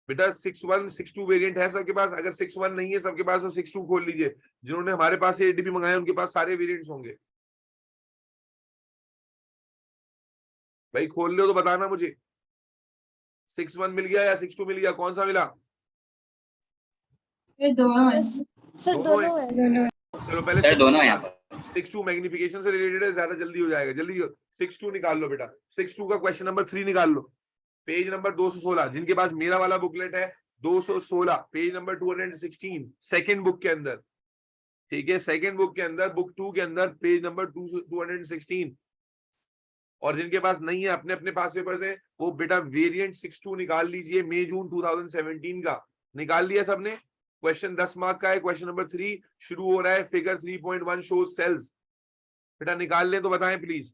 बेटा 6.1 6.2 वेरिएंट है सबके पास? अगर 6.1 नहीं है सबके पास तो 6.2 खोल लीजिए। जिन्होंने हमारे पास से एडीपी मंगाए उनके पास सारे वेरिएंट्स होंगे। भाई खोल लो तो बताना मुझे, 6.1 मिल गया या 6.2 मिल गया, कौन सा मिला? ये दोनों है। सर दोनों है। चलो पहले सर दोनों है यहाँ 6.2 मैग्निफिकेशन से रिलेटेड है, ज्यादा जल्दी हो जाएगा। जल्दी 6.2 निकाल लो बेटा। 6.2 का क्वेश्चन नंबर 3 निकाल लो, पेज नंबर 216। जिनके पास मेरा वाला बुकलेट है 216, पेज नंबर 216, सेकंड बुक के अंदर, ठीक है? सेकंड बुक के अंदर, बुक 2 के अंदर, पेज नंबर 216। और जिनके पास नहीं है, अपने अपने पास पेपर्स है, वो बेटा वेरिएंट 6.2 निकाल लीजिए, मई जून 2017 का। निकाल लिया सबने? क्वेश्चन 10 मार्क का है। क्वेश्चन नंबर 3 शुरू हो रहा है, फिगर 3.1 शोज सेल्स। बेटा निकाल लें तो बताएं प्लीज।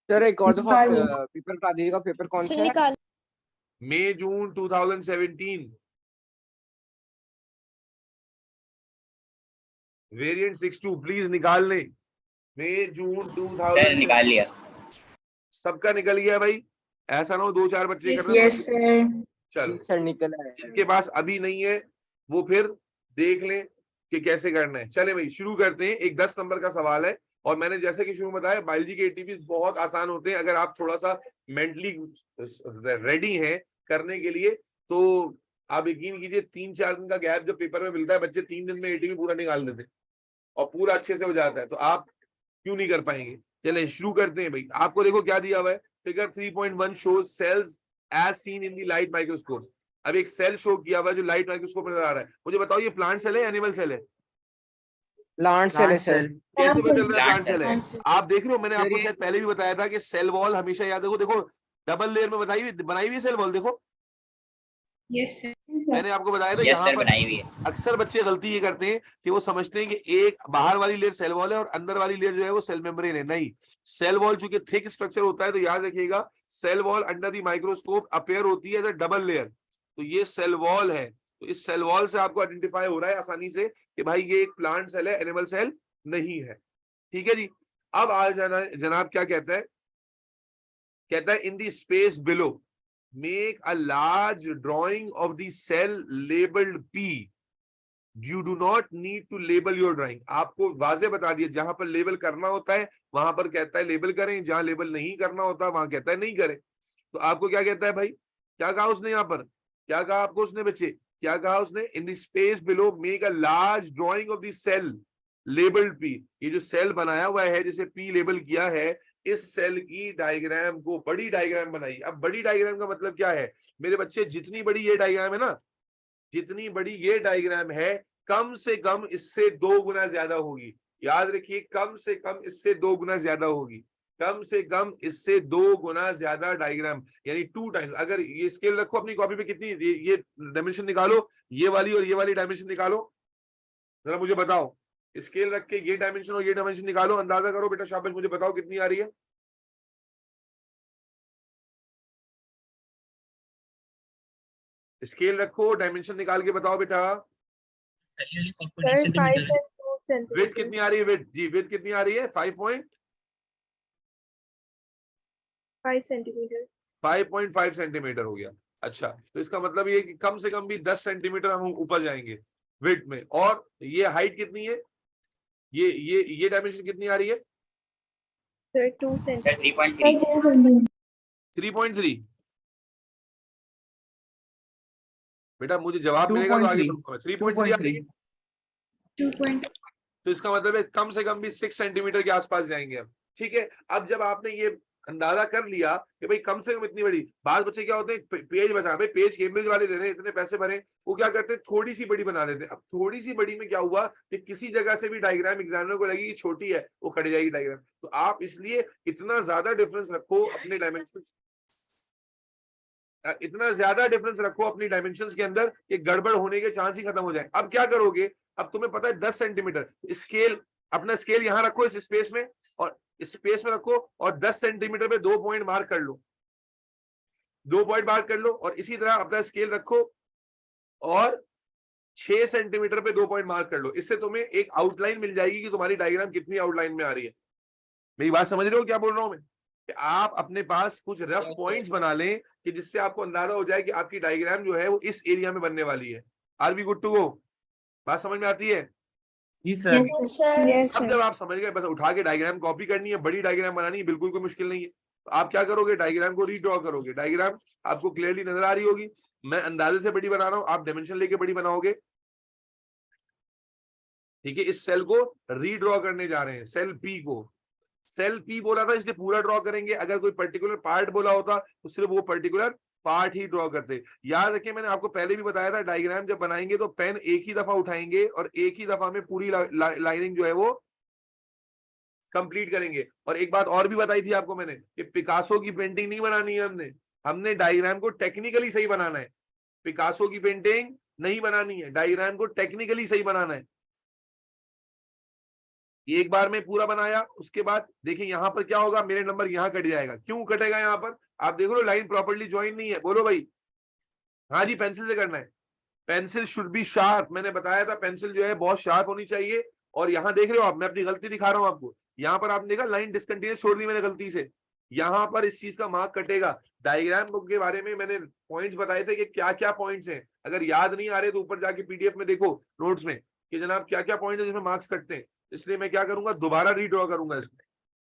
सर एक और दफा पेपर बता दीजिएगा, पेपर कौन सा है? निकाल। मई जून 2017, वेरिएंट 6.2 प्लीज निकाल लें। मई जून सर 2017। निकाल लिया। सबका निकल गया भाई? ऐसा ना हो 2-4 बच्चे कर रहे हैं। Yes sir. चलो, सर निकला है। जिनके पास अभी नहीं है वो फिर देख लें कि कैसे करना है। चले भाई शुरू करते हैं। एक 10 नंबर का सवाल है, और मैंने जैसे कि शुरू में बताया बायोलॉजी के एटीपी बहुत आसान होते हैं अगर आप थोड़ा सा मेंटली रेडी हैं करने के लिए। तो आप यकीन कीजिए 3-4 दिन का गैप जब पेपर में मिलता है, बच्चे 3 दिन में एटीपी पूरा निकाल देते हैं और पूरा अच्छे से हो जाता है। तो आप क्यों नहीं कर पाएंगे? चले शुरू करते हैं भाई। आपको देखो क्या दिया हुआ है, figure 3.1 shows cells as seen in the light microscope. अब एक सेल शो किया हुआ है जो लाइट माइक्रोस्कोप में नजर आ रहा है। मुझे बताओ ये प्लांट सेल है एनिमल सेल है? प्लांट सेल है सर। कैसे पता चल रहा है प्लांट प्लांट सेल है? आप देख रहे हो, मैंने आपको शायद पहले भी बताया था कि सेल वॉल हमेशा याद रखो। देखो डबल लेयर में बनाई हुई सेल वॉल, देखो यस सर। मैंने आपको बताया था। यस यहाँ सर पर बनाई हुई है। अक्सर बच्चे गलती ये करते हैं कि वो समझते हैं कि एक बाहर वाली लेयर सेल वॉल है और अंदर वाली लेयर जो है वो सेल मेम्ब्रेन है। नहीं, सेल वॉल चूंकि थिक स्ट्रक्चर होता है तो याद रखिएगा cell wall under the microscope appear होती है एज अ डबल लेयर। तो ये सेल वॉल है, तो इस सेल वॉल से आपको आइडेंटिफाई हो रहा है आसानी से कि भाई ये एक प्लांट सेल है, एनिमल सेल नहीं है। ठीक है जी। अब आज जनाब क्या कहता है? कहता है इन the space below make a large drawing of the cell labeled P. You do not need to label your drawing. आपको वाजे बता दिया, जहां पर लेबल करना होता है वहां पर कहता है लेबल करें, जहां लेबल नहीं करना होता वहां कहता है नहीं करें। तो आपको क्या कहता है भाई? क्या कहा उसने यहाँ पर? क्या कहा आपको उसने बच्चे? क्या कहा उसने? In the space below make a large drawing of the cell labelled P। ये जो सेल बनाया हुआ है जिसे P लेबल किया है, इस सेल की डायग्राम को बड़ी डायग्राम बनाई। अब बड़ी डायग्राम का मतलब क्या है मेरे बच्चे? जितनी बड़ी ये डायग्राम है ना, जितनी बड़ी ये डायग्राम है कम से कम इससे 2 गुना ज्यादा होगी। याद रखिए कम से कम इससे 2 गुना ज्यादा होगी। कम से कम इससे 2 गुना ज्यादा डायग्राम, यानी 2 टाइम्स। अगर ये स्केल रखो अपनी कॉपी पे, कितनी ये डायमेंशन निकालो, ये वाली और ये वाली डायमेंशन निकालो, जरा मुझे बताओ। स्केल रख के ये डायमेंशन और ये डायमेंशन निकालो, अंदाजा करो बेटा, शाबाश, मुझे बताओ कितनी आ रही है। स्केल रखो, डायमेंशन निकाल के बताओ बेटा। Sir 5 and 2 width centimeters. कितनी आ रही है? विड्थ जी, विड्थ कितनी आ रही है? 5 centimeters. 5.5 सेंटीमीटर हो गया। अच्छा, तो इसका मतलब ये कि कम से कम भी 10 सेंटीमीटर हम ऊपर जाएंगे विड्थ में। और ये हाइट कितनी है? ये डायमेंशन कितनी आ रही है? Sir 2 sir centimeters. 3.3। 3.3। बेटा मुझे जवाब मिलेगा तो आगे बढ़ूंगा मैं। 3.3 आ रही है। 2. तो इसका मतलब है कम से कम भी 6 सेंटीमीटर के आसपास जाएंगे हम। ठीक है, अब जब आपने ये अंदाजा कर लिया कि भाई कम से कम इतनी बड़ी बात, बच्चे क्या होते हैं पेज बता, भाई पेज केम्ब्रिज वाले दे रहे हैं, इतने पैसे भरे, वो क्या करते हैं थोड़ी सी बड़ी बना देते हैं। अब थोड़ी सी बड़ी में क्या हुआ कि किसी जगह से भी डायग्राम एग्जामिनर को लगी कि छोटी है, वो कट जाएगी डायग्राम। तो आप इसलिए इतना ज्यादा डिफरेंस रखो अपने डायमेंशन, इतना ज्यादा डिफरेंस रखो अपनी डायमेंशंस के अंदर कि गड़बड़ होने के चांस ही खत्म हो जाए। अब क्या करोगे, अब तुम्हें पता है 10 सेंटीमीटर स्केल, अपना स्केल यहां रखो इस स्पेस में, और इस स्पेस में रखो, और 10 सेंटीमीटर पे 2 पॉइंट मार्क कर लो, 2 पॉइंट मार्क कर लो। और इसी तरह अपना स्केल रखो और 6 सेंटीमीटर पे 2 पॉइंट मार्क कर लो। इससे तुम्हें एक आउटलाइन मिल जाएगी कि तुम्हारी डायग्राम कितनी आउटलाइन में आ रही है। मेरी बात समझ रहे हो क्या बोल रहा हूं मैं? कि आप अपने पास कुछ रफ पॉइंट्स बना लें कि जिससे आपको अंदाजा हो जाए कि आपकी डायग्राम जो है वो इस एरिया में बनने वाली है। Are we good to go? बात समझ में आती है? जी सर। Yes अब sir. जब आप समझ गए, बस उठा के डायग्राम कॉपी करनी है, बड़ी डायग्राम बनानी है, बिल्कुल कोई मुश्किल नहीं है। तो आप क्या करोगे, डायग्राम को रीड्रॉ करोगे। डायग्राम आपको क्लियरली नजर आ रही होगी, मैं अंदाजे से बड़ी बना रहा हूं, आप डायमेंशन लेके बड़ी बनाओगे। ठीक है, इस सेल को रीड्रॉ करने जा रहे हैं, सेल पी को। सेल पी बोला था इसलिए पूरा ड्रॉ करेंगे, अगर कोई पर्टिकुलर पार्ट बोला होता तो सिर्फ वो पर्टिकुलर पार्ट ही ड्रॉ करते। याद रखिए, मैंने आपको पहले भी बताया था, डायग्राम जब बनाएंगे तो पेन एक ही दफा उठाएंगे और एक ही दफा में पूरी लाइनिंग जो है वो कंप्लीट करेंगे। और एक बात और भी बताई थी आपको मैंने कि पिकासो की पेंटिंग नहीं बनानी है हमने डायग्राम को टेक्निकली सही बनाना है। पिकासो की पेंटिंग नहीं बनानी है, डायग्राम को टेक्निकली सही बनाना है। एक बार में पूरा बनाया, उसके बाद देखिए यहां पर क्या होगा, मेरे नंबर यहां कट जाएगा। क्यों कटेगा यहां पर? आप देख लो लाइन प्रॉपर्ली ज्वाइन नहीं है। बोलो भाई। हाँ जी, पेंसिल से करना है। पेंसिल शुड बी शार्प, मैंने बताया था पेंसिल जो है बहुत शार्प होनी चाहिए। और यहाँ देख रहे हो आप, मैं अपनी गलती दिखा रहा हूं आपको। यहाँ पर आपने देखा लाइन डिसकंटिन्यूअस छोड़ दी मैंने गलती से, यहाँ पर इस चीज का मार्क कटेगा। डायग्राम बुक के बारे में मैंने पॉइंट्स बताए थे कि क्या क्या पॉइंट्स हैं। अगर याद नहीं आ रहे तो ऊपर जाके पीडीएफ में देखो नोट्स में कि जनाब क्या क्या पॉइंट है जिसमें मार्क्स कटते हैं। इसलिए मैं क्या करूंगा, दोबारा रीड्रॉ करूंगा इसको,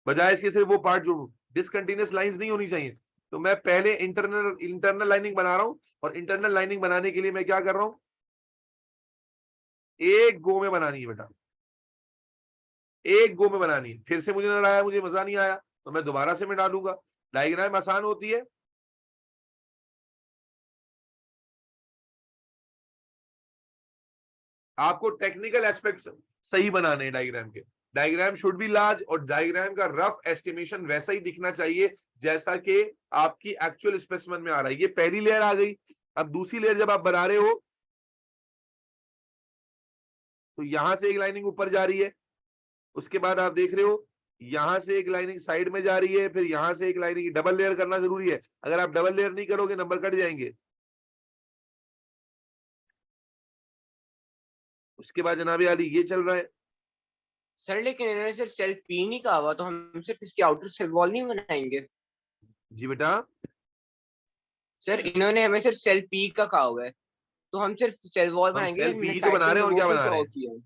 बजाय इसके सिर्फ वो पार्ट जोड़ू। डिसकंटिन्यूअस लाइंस नहीं होनी चाहिए। तो मैं पहले इंटरनल लाइनिंग बना रहा हूं, और इंटरनल लाइनिंग बनाने के लिए मैं क्या कर रहा हूं, एक गो में बनानी है बेटा, एक गो में बनानी है। फिर से मुझे नजर आया, मुझे मजा नहीं आया, तो मैं दोबारा से मैं डालूंगा। डायग्राम आसान होती है, आपको टेक्निकल एस्पेक्ट्स सही बनाने हैं डायग्राम के। डायग्राम शुड बी लार्ज, और डायग्राम का रफ एस्टिमेशन वैसा ही दिखना चाहिए जैसा कि आपकी एक्चुअल स्पेसिमेन में आ रहा है। ये पहली लेयर आ गई। अब दूसरी लेयर जब आप बना रहे हो तो यहां से एक लाइनिंग ऊपर जा रही है, उसके बाद आप देख रहे हो यहां से एक लाइनिंग साइड में जा रही है, फिर यहां से एक लाइनिंग। डबल लेयर करना जरूरी है, अगर आप डबल लेयर नहीं करोगे नंबर कट जाएंगे। उसके बाद जनाबे आली ये चल रहा है। सर लेकिन इन्होंने सिर्फ सेल पी नहीं कहा हुआ, तो हम सिर्फ इसकी आउटर सेल वॉल नहीं बनाएंगे? जी बेटा, सर इन्होंने हमें सिर्फ सेल पी का कहा हुआ है, तो हम सिर्फ सेल वॉल हम बनाएंगे। सेल पी हमने ही तो side बना पे रहे हैं, और वो क्या क्यों बना रहे draw हैं? किया है?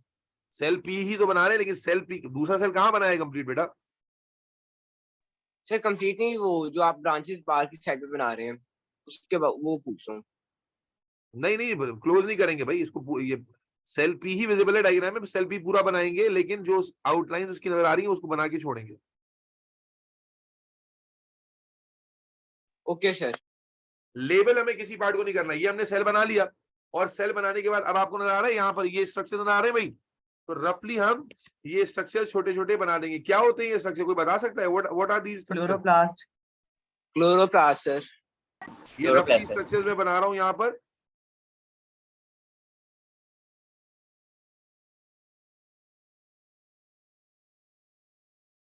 सेल पी ही तो बना रहे हैं, लेकिन सेल पी दूसरा सेल कहाँ बनाया कंप्लीट बेटा? सर कंप्लीट नहीं, वो जो आप ब्रांचेस बाहर की साइड पे बना रहे हैं उसके बाद वो पूछ रहा हूँ। नहीं नहीं, क्लोज नहीं करेंगे भाई इसको। ये सेल पी ही विजिबल है डायग्राम में, सेल पी पूरा बनाएंगे, लेकिन जो आउटलाइन उसकी नजर आ रही है उसको बना के छोड़ेंगे। Okay sir. लेबल हमें किसी पार्ट को नहीं करना। ये हमने सेल बना लिया, और सेल बनाने के बाद अब आपको नजर आ रहा है यहाँ पर ये स्ट्रक्चर नजर आ रहे हैं भाई। तो रफली हम ये स्ट्रक्चर छोटे छोटे बना देंगे। क्या होते हैं ये स्ट्रक्चर, कोई बता सकता है? What are these structure? Chloroplast. Chloroplast sir. ये रफली स्ट्रक्चर्स में बना रहा हूं यहाँ पर।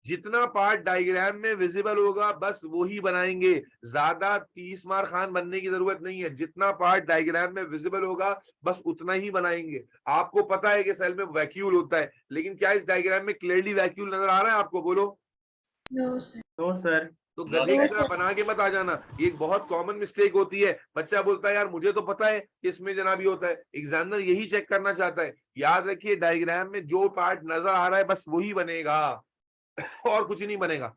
जितना पार्ट डायग्राम में विजिबल होगा बस वो ही बनाएंगे, ज्यादा 30 मार खान बनने की जरूरत नहीं है। जितना पार्ट डायग्राम में विजिबल होगा बस उतना ही बनाएंगे। आपको पता है कि सेल में वैक्यूल होता है, लेकिन क्या इस डायग्राम में क्लियरली वैक्यूल नजर आ रहा है आपको? बोलो। No sir. तो सर तो गधे की तरह बना के मत आ जाना, ये एक बहुत कॉमन मिस्टेक होती है। बच्चा बोलता है यार मुझे तो पता है कि इसमें जनाबी होता है, एग्जामिनर यही चेक करना चाहता है। याद रखिए डायग्राम में जो पार्ट नजर आ रहा है बस वही बनेगा और कुछ नहीं बनेगा।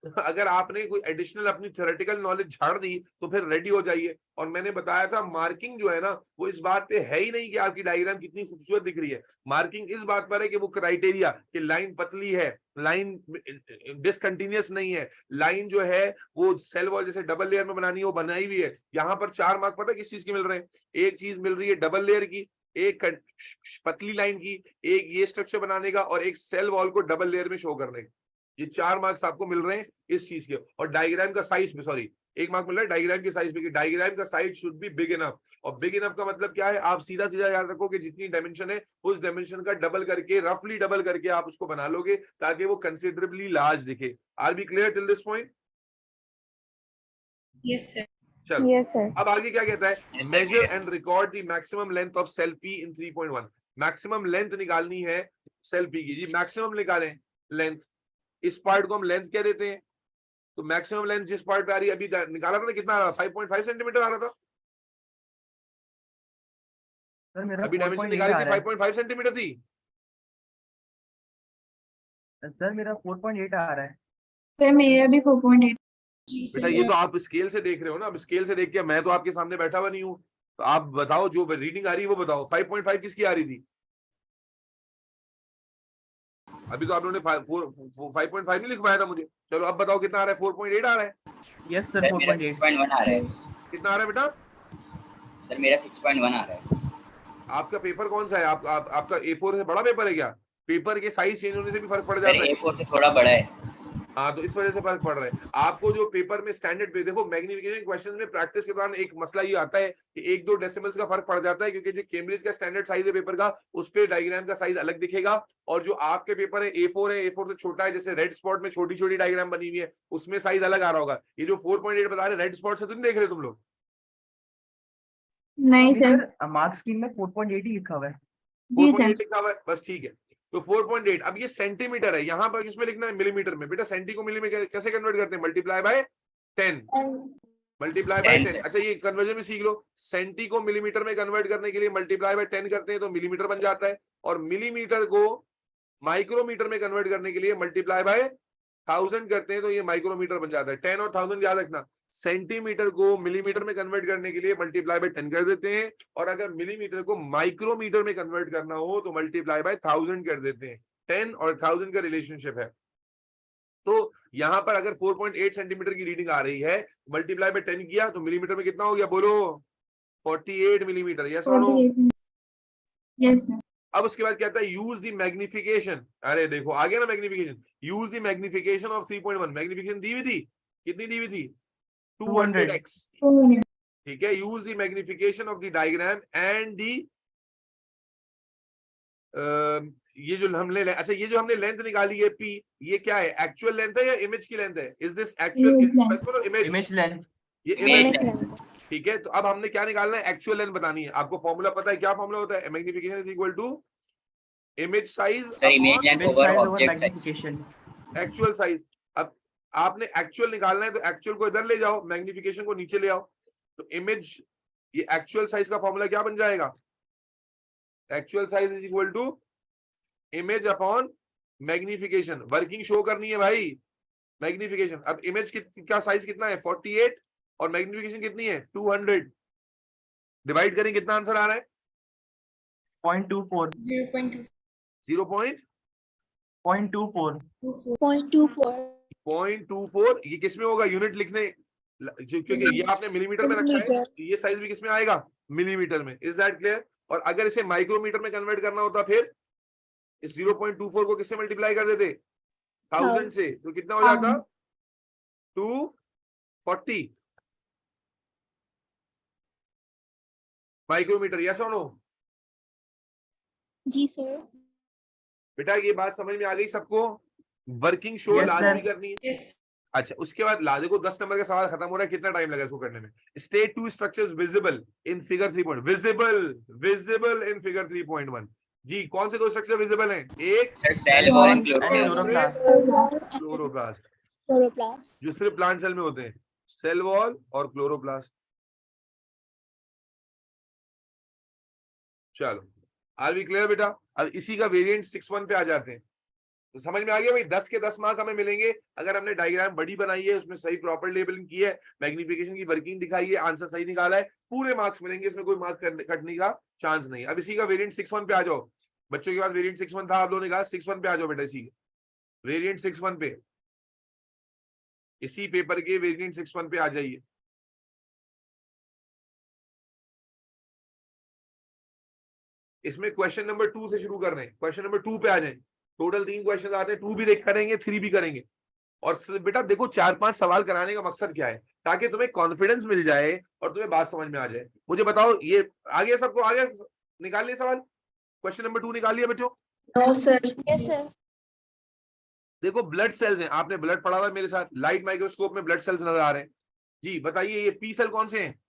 अगर आपने कोई एडिशनल अपनी थ्योरेटिकल नॉलेज झाड़ दी तो फिर रेडी हो जाइए। और मैंने बताया था मार्किंग जो है ना वो इस बात पे है ही नहीं कि आपकी डायग्राम कितनी खूबसूरत दिख रही है। मार्किंग इस बात पर है कि वो क्राइटेरिया कि लाइन पतली है, लाइन डिसकंटिन्यूअस नहीं है, लाइन जो है वो सेल वॉल जैसे डबल लेयर में बनानी है वो बनाई हुई है। यहाँ पर 4 मार्क पता है किस चीज की मिल रहे हैं? एक चीज मिल रही है डबल लेयर की, एक पतली लाइन की, एक ये स्ट्रक्चर बनाने का, और एक सेल वॉल को डबल लेयर में शो करने का। ये 4 मार्क्स आपको मिल रहे हैं इस चीज के। और डायग्राम का साइज में, सॉरी, 1 मार्क मिल रहा है डायग्राम के साइज में, कि डायग्राम का size should be big enough. और बिग इनफ का मतलब क्या है? आप सीधा सीधा याद रखो कि जितनी डायमेंशन है उस डायमेंशन का डबल करके, रफली डबल करके आप उसको बना लोगे ताकि वो कंसिडरेबली लार्ज दिखे। Are be clear till this point? Yes sir. चलो यस सर। अब आगे क्या कहता है? Measure and record the maximum length of cell P in 3.1। Maximum length निकालनी है सेल पी की। जी मैक्सिमम निकालें लेंथ। इस पार्ट को हम लेंथ क्या देते हैं? तो मैक्सिमम लेंथ जिस पार्ट पे आ रही है, अभी निकाला था ना कितना आ रहा? 5.5 सेंटीमीटर आ रहा था। सर मेरा अभी डायमेंशन 4.8 निकाली आ थी, रहा है। 5.5 सेंटीमीटर थी। सर मेरा 4.8 आ रहा है। सर मेरा भी 4.8। जी बेटा ये तो आप स्केल से देख रहे हो ना, अब स्केल से देख के, मैं तो आपके सामने बैठा हुआ नहीं हूँ। तो आप बताओ जो रीडिंग आ रही है वो बताओ। 5.5 किसकी आ रही थी? अभी तो आप लोगों ने 5.5 नहीं लिखवाया था मुझे। चलो अब बताओ कितना आ रहा है? 4.8 आ रहा है। यस सर सर मेरा 4.8। 6.1 आ रहा है। कितना आ रहा है बेटा? सर मेरा 6.1 आ रहा है। आपका पेपर कौन सा है? आपका A4 से बड़ा पेपर है क्या? पेपर के साइज चेंज होने से भी फर्क पड़ सर जाता है। A4 से थोड़ा बड़ा है। हाँ तो इस वजह से फर्क पड़ रहा है आपको। जो पेपर में स्टैंडर्ड पे देखो, मैग्निफिकेशन क्वेश्चन में प्रैक्टिस के दौरान एक मसला ये आता है कि 1-2 डेसिमल्स का फर्क पड़ जाता है, क्योंकि जो कैम्ब्रिज का स्टैंडर्ड साइज है पेपर का उस पे डायग्राम का साइज अलग दिखेगा। और जो आपके पेपर है A4 है, A4 से छोटा है, जैसे रेड स्पॉट में छोटी छोटी डायग्राम बनी हुई है उसमें साइज अलग आ रहा होगा। ये जो 4.8 बता रहे रेड स्पॉट से तो नहीं देख रहे तुम लोग? नहीं नहीं सर। सर मार्क्स स्कीम में 4.8 ही लिखा हुआ है। जी सर। 4.8 लिखा हुआ है, बस ठीक है। तो 4.8, अब ये सेंटीमीटर है, यहाँ पर किसमें लिखना है? मिलीमीटर में। बेटा सेंटी को मिली में कैसे कन्वर्ट करते हैं? Multiply by 10। Multiply by 10। अच्छा ये कन्वर्जन भी सीख लो। सेंटी को मिलीमीटर में कन्वर्ट करने के लिए मल्टीप्लाई बाय 10 करते हैं तो मिलीमीटर बन जाता है। और मिलीमीटर को माइक्रोमीटर में कन्वर्ट करने के लिए मल्टीप्लाई बाय 1000 करते हैं तो ये माइक्रोमीटर बन जाता है। 10 और 1000 याद रखना। सेंटीमीटर को मिलीमीटर में कन्वर्ट करने के लिए मल्टीप्लाई बाय 10 कर देते हैं, और अगर मिलीमीटर को माइक्रोमीटर में कन्वर्ट करना हो तो मल्टीप्लाई बाय 1000 कर देते हैं। 10 और 1000 का रिलेशनशिप है। तो यहां पर अगर 4.8 सेंटीमीटर की रीडिंग आ रही है, मल्टीप्लाई बाय 10 किया तो मिलीमीटर में कितना हो गया? बोलो 48 मिलीमीटर। यस और नो? Yes sir. अब उसके बाद क्या आता है? Use the magnification. अरे देखो आ गया ना magnification. Use the magnification of 3.1। Magnification दी हुई थी, कितनी दी हुई थी? 200x। ठीक है। Use the magnification of the diagram and the, ये जो हमने, अच्छा ये जो हमने लेंथ निकाली है P, ये क्या है? एक्चुअल लेंथ है या इमेज की लेंथ है? Is this actual image? Image length. ये इमेज इमेज। ठीक है। तो अब हमने क्या निकालना है? एक्चुअल लेंथ बतानी है। आपको फॉर्मूला पता है? क्या फॉर्मूला होता है? Magnification is equal to image size sir image length image over size over object size. Magnification. Actual size. अब आपने एक्चुअल निकालना है तो एक्चुअल को इधर ले जाओ, मैग्निफिकेशन को नीचे ले आओ। तो इमेज, ये एक्चुअल साइज का फॉर्मूला क्या बन जाएगा? Actual size is equal to image upon magnification. Working show करनी है भाई, मैग्निफिकेशन। अब इमेज का साइज कितना है? 48 और मैग्निफिकेशन कितनी है? 200। डिवाइड करें कितना आंसर आ रहा है? 0.24 0.2 0.24 0.24। ये किसमें होगा? यूनिट लिखने, क्योंकि ये आपने मिलीमीटर में रखा है तो ये साइज भी किसमें आएगा? मिलीमीटर में। Is that clear? और अगर इसे माइक्रोमीटर में कन्वर्ट करना होता फिर इस 0.24 को किससे मल्टीप्लाई कर देते? 1000 से। तो कितना हो जाता? 240 माइक्रोमीटर। यस और नो? जी सर। बेटा ये बात समझ में आ गई सबको? वर्किंग शो Yes, लाजमी sir. करनी है। अच्छा, उसके बाद देखो 10 नंबर का सवाल खत्म हो रहा है, कितना टाइम लगा इसको करने में। State two structures visible in figure 3. Visible in figure 3.1। जी, कौन से दो स्ट्रक्चर विजिबल हैं? एक sir cell wall and Chloroplast. Chloroplast, chloroplast. जो सिर्फ प्लांट सेल में होते हैं, सेल वॉल और क्लोरोप्लास्ट। चलो, आर वी क्लियर बेटा? अब इसी का वेरिएंट 6.1 पे आ जाते हैं। तो समझ में आ गया भाई, 10 के 10 मार्क हमें मिलेंगे अगर हमने डायग्राम बड़ी बनाई है, उसमें सही प्रॉपर लेबलिंग की है, मैग्निफिकेशन की वर्किंग दिखाई है, आंसर सही निकाला है, पूरे मार्क्स मिलेंगे, इसमें कोई मार्क कटने का चांस नहीं। अब इसी का वेरिएंट 6.1 पे आ जाओ। बच्चों के पास वेरिएंट 6.1 था, आप लोगों ने कहा 6.1 पे आ जाओ बेटा। इसी वेरिएंट 6.1 पे, इसी पेपर के वेरिएंट 6.1 पे आ जाइए। इसमें क्वेश्चन नंबर 2 से शुरू कर रहे हैं, क्वेश्चन नंबर 2 पे आ जाए। टोटल 3 क्वेश्चन आते हैं, 2 भी देख करेंगे, 3 भी करेंगे। और बेटा देखो 4-5 सवाल कराने का मकसद क्या है, ताकि तुम्हें कॉन्फिडेंस मिल जाए और तुम्हें बात समझ में आ जाए। मुझे बताओ, ये आ गया सबको? आ गया? निकाल लिया सवाल? क्वेश्चन नंबर 2 निकाल लिया बच्चों? No sir. Yes sir. देखो ब्लड सेल्स हैं, आपने ब्लड पढ़ा था मेरे साथ, लाइट माइक्रोस्कोप में ब्लड सेल्स नजर आ रहे हैं। जी बताइए, ये पी सेल कौन से हैं?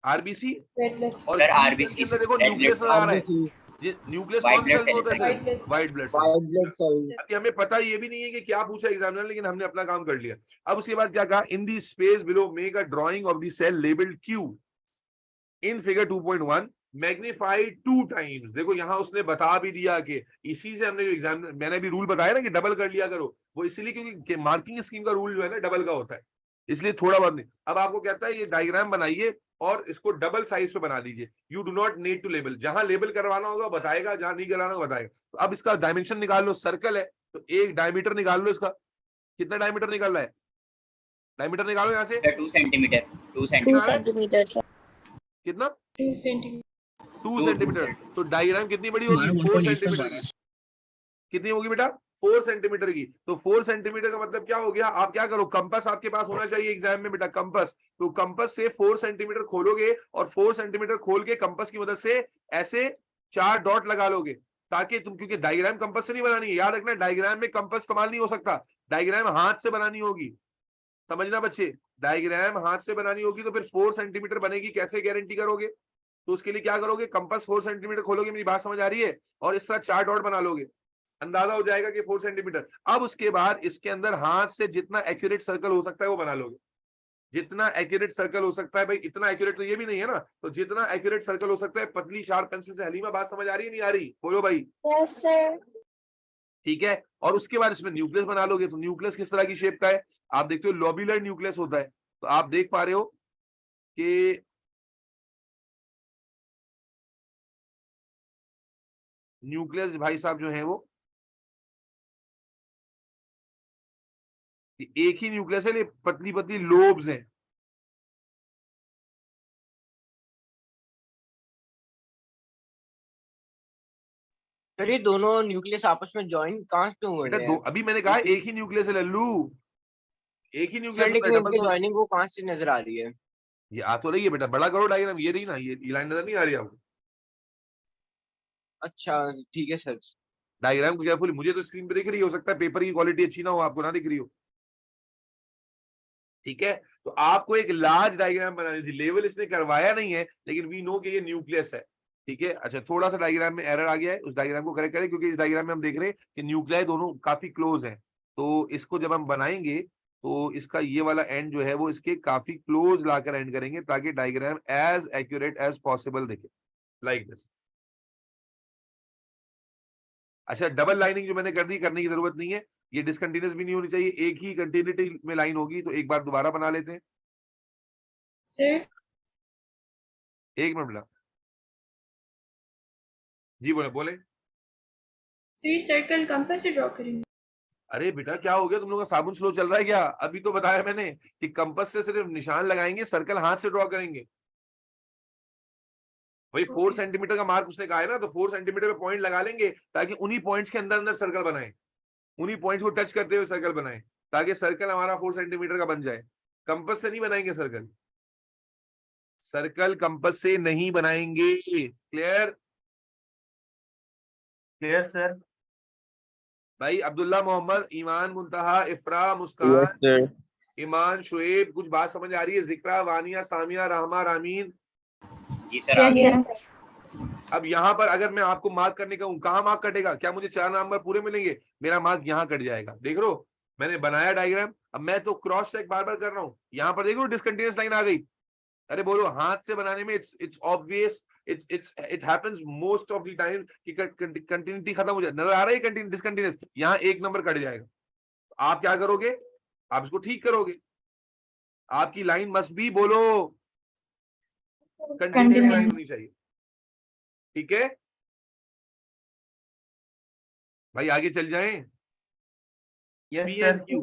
आरबीसी। और सर आरबीसी देखो न्यूक्लियस नजर आ रहा है। न्यूक्लियस कौन से सेल में होता है? White blood cell. अभी हमें पता ये भी नहीं है कि क्या पूछा एग्जामिनर, लेकिन हमने अपना काम कर लिया। अब उसके बाद क्या कहा? In the space below make a drawing of the cell labelled Q in figure 2.1 magnified 2 times. देखो यहां उसने बता भी दिया कि इसी से हमने एग्जाम, मैंने भी रूल बताया ना कि डबल कर लिया करो, वो इसलिए क्योंकि मार्किंग स्कीम का रूल जो है ना डबल का होता है, इसलिए थोड़ा बहुत नहीं। अब आपको कहता है ये डायग्राम बनाइए और इसको डबल साइज पे बना दीजिए। You do not need to label, जहां लेबल करवाना होगा बताएगा, जहां नहीं करवाना होगा बताएगा। तो अब इसका डायमेंशन निकाल लो, सर्कल है तो एक डायमीटर निकाल लो इसका। कितना डायमीटर निकालना है? डायमीटर निकालो यहाँ से। 2 सेंटीमीटर 2 2 सेंटीमीटर सेंटीमीटर सर। कितना? 2 सेंटीमीटर। 2 सेंटीमीटर। तो डायग्राम कितनी बड़ी होगी? 4 सेंटीमीटर की। कितनी होगी बेटा? 4 सेंटीमीटर की। तो 4 सेंटीमीटर का मतलब क्या हो गया? आप क्या करो, कंपास आपके पास होना चाहिए एग्जाम में बेटा, कंपास। तो कंपास से 4 सेंटीमीटर खोलोगे और 4 सेंटीमीटर खोल के कंपास की मदद से ऐसे 4 डॉट लगा लोगे, ताकि तुम, क्योंकि डायग्राम कंपास से नहीं बनानी है, याद रखना डायग्राम में कंपास इस्तेमाल नहीं हो सकता, डायग्राम हाथ से बनानी होगी। समझना बच्चे, डायग्राम हाथ से बनानी होगी। तो फिर 4 सेंटीमीटर बनेगी, कैसे गारंटी करोगे? तो उसके लिए क्या करोगे, कंपास 4 सेंटीमीटर खोलोगे, मेरी बात समझ आ रही है, और इस तरह 4 डॉट बना लोगे, अंदाजा हो जाएगा कि 4 सेंटीमीटर। अब उसके बाद इसके अंदर हाथ से जितना एक्यूरेट सर्कल हो सकता है वो बना लोगे, जितना एक्यूरेट सर्कल हो सकता है। भाई इतना एक्यूरेट तो ये भी नहीं है ना, तो जितना एक्यूरेट सर्कल हो सकता है पतली शार्प पेंसिल से। हलीमा बात समझ आ रही है नहीं आ रही? बोलो भाई। Yes sir. ठीक है, और उसके बाद इसमें न्यूक्लियस बना लोगे। तो न्यूक्लियस किस तरह की शेप का है? आप देखते हो लोब्यूलर न्यूक्लियस होता है। तो आप देख पा रहे हो कि न्यूक्लियस भाई साहब जो है वो एक ही न्यूक्लियस है, पतली पतली लोब्स हैं। सर ये दोनों न्यूक्लियस आपस में ज्वाइन कहाँ क्यों हो बेटा रहे दो, हैं? अभी मैंने कहा एक ही न्यूक्लियस है लल्लू, एक ही सर न्यूक्लियस लेकिन है, इनके डबल। ज्वाइनिंग वो कहाँ से नजर आ रही है? ये आ तो रही है बेटा, बड़ा करो डायग्राम, ये रही ना, ये लाइन नजर नहीं आ रही आपको? अच्छा ठीक है सर। डायग्राम को केयरफुली, मुझे तो स्क्रीन पे दिख रही है, हो सकता है पेपर की क्वालिटी अच्छी ना हो, आपको ना दिख रही हो। ठीक है, तो आपको एक लार्ज डायग्राम बनानी थी, लेवल इसने करवाया नहीं है, लेकिन वी नो कि ये न्यूक्लियस है। ठीक है, अच्छा थोड़ा सा डायग्राम में एरर आ गया है, उस डायग्राम को करेक्ट करें, क्योंकि इस डायग्राम में हम देख रहे हैं कि न्यूक्लियाई दोनों काफी क्लोज हैं। तो इसको जब हम बनाएंगे तो इसका ये वाला एंड जो है वो इसके काफी क्लोज लाकर एंड करेंगे, ताकि diagram as accurate as possible दिखे, लाइक दिस। अच्छा, डबल लाइनिंग जो मैंने कर दी, करने की जरूरत नहीं है, ये डिसकंटिन्यूअस भी नहीं होनी चाहिए, एक ही कंटिन्यूटी में लाइन होगी। तो एक बार दोबारा बना लेते हैं। सर एक मिनट मिला जी, बोले बोले। सर सर्कल कंपास से ड्रॉ करेंगे। अरे बेटा क्या हो गया, तुम लोगों का साबुन स्लो चल रहा है क्या? अभी तो बताया मैंने कि कंपास से सिर्फ निशान लगाएंगे, सर्कल हाथ से ड्रॉ करेंगे। वही 4 सेंटीमीटर का मार्क उसने कहा है ना, तो 4 सेंटीमीटर पे पॉइंट लगा लेंगे, ताकि उन्हीं पॉइंट्स के अंदर अंदर सर्कल बनाए, उन्हीं पॉइंट्स को टच करते हुए सर्कल बनाए, ताकि सर्कल हमारा 4 सेंटीमीटर का बन जाए। कंपास से नहीं बनाएंगे सर्कल, सर्कल कंपास से नहीं बनाएंगे। क्लियर? Clear sir. भाई अब्दुल्ला, मोहम्मद, ईमान, मुंतहा, इफ्रा, मुस्कान, ईमान, शुएब, कुछ बात समझ आ रही है? जिक्रा, वानिया, सामिया, रहमा, रामीन। जी सर आ गया। अब यहाँ पर अगर मैं आपको मार्क करने का हूँ, कहाँ मार्क कटेगा? क्या मुझे 4 नंबर पूरे मिलेंगे? मेरा मार्क यहाँ कट जाएगा। देख लो, मैंने बनाया डायग्राम, अब मैं तो क्रॉस चेक बार बार कर रहा हूँ। यहाँ पर देख लो डिसकंटिन्यूअस लाइन आ गई। अरे बोलो, हाथ से बनाने में it's obvious, it happens most of the time कि कंटिन्यूटी खत्म हो जाए। नजर आ रहा है डिसकंटिन्यूअस? यहाँ 1 नंबर कट जाएगा। आप क्या करोगे? आप इसको ठीक करोगे। आपकी लाइन मस्ट बी, बोलो, कंटिन्यूअस लाइन होनी चाहिए। ठीक है भाई, आगे चल जाएं। Yes P sir. And Q.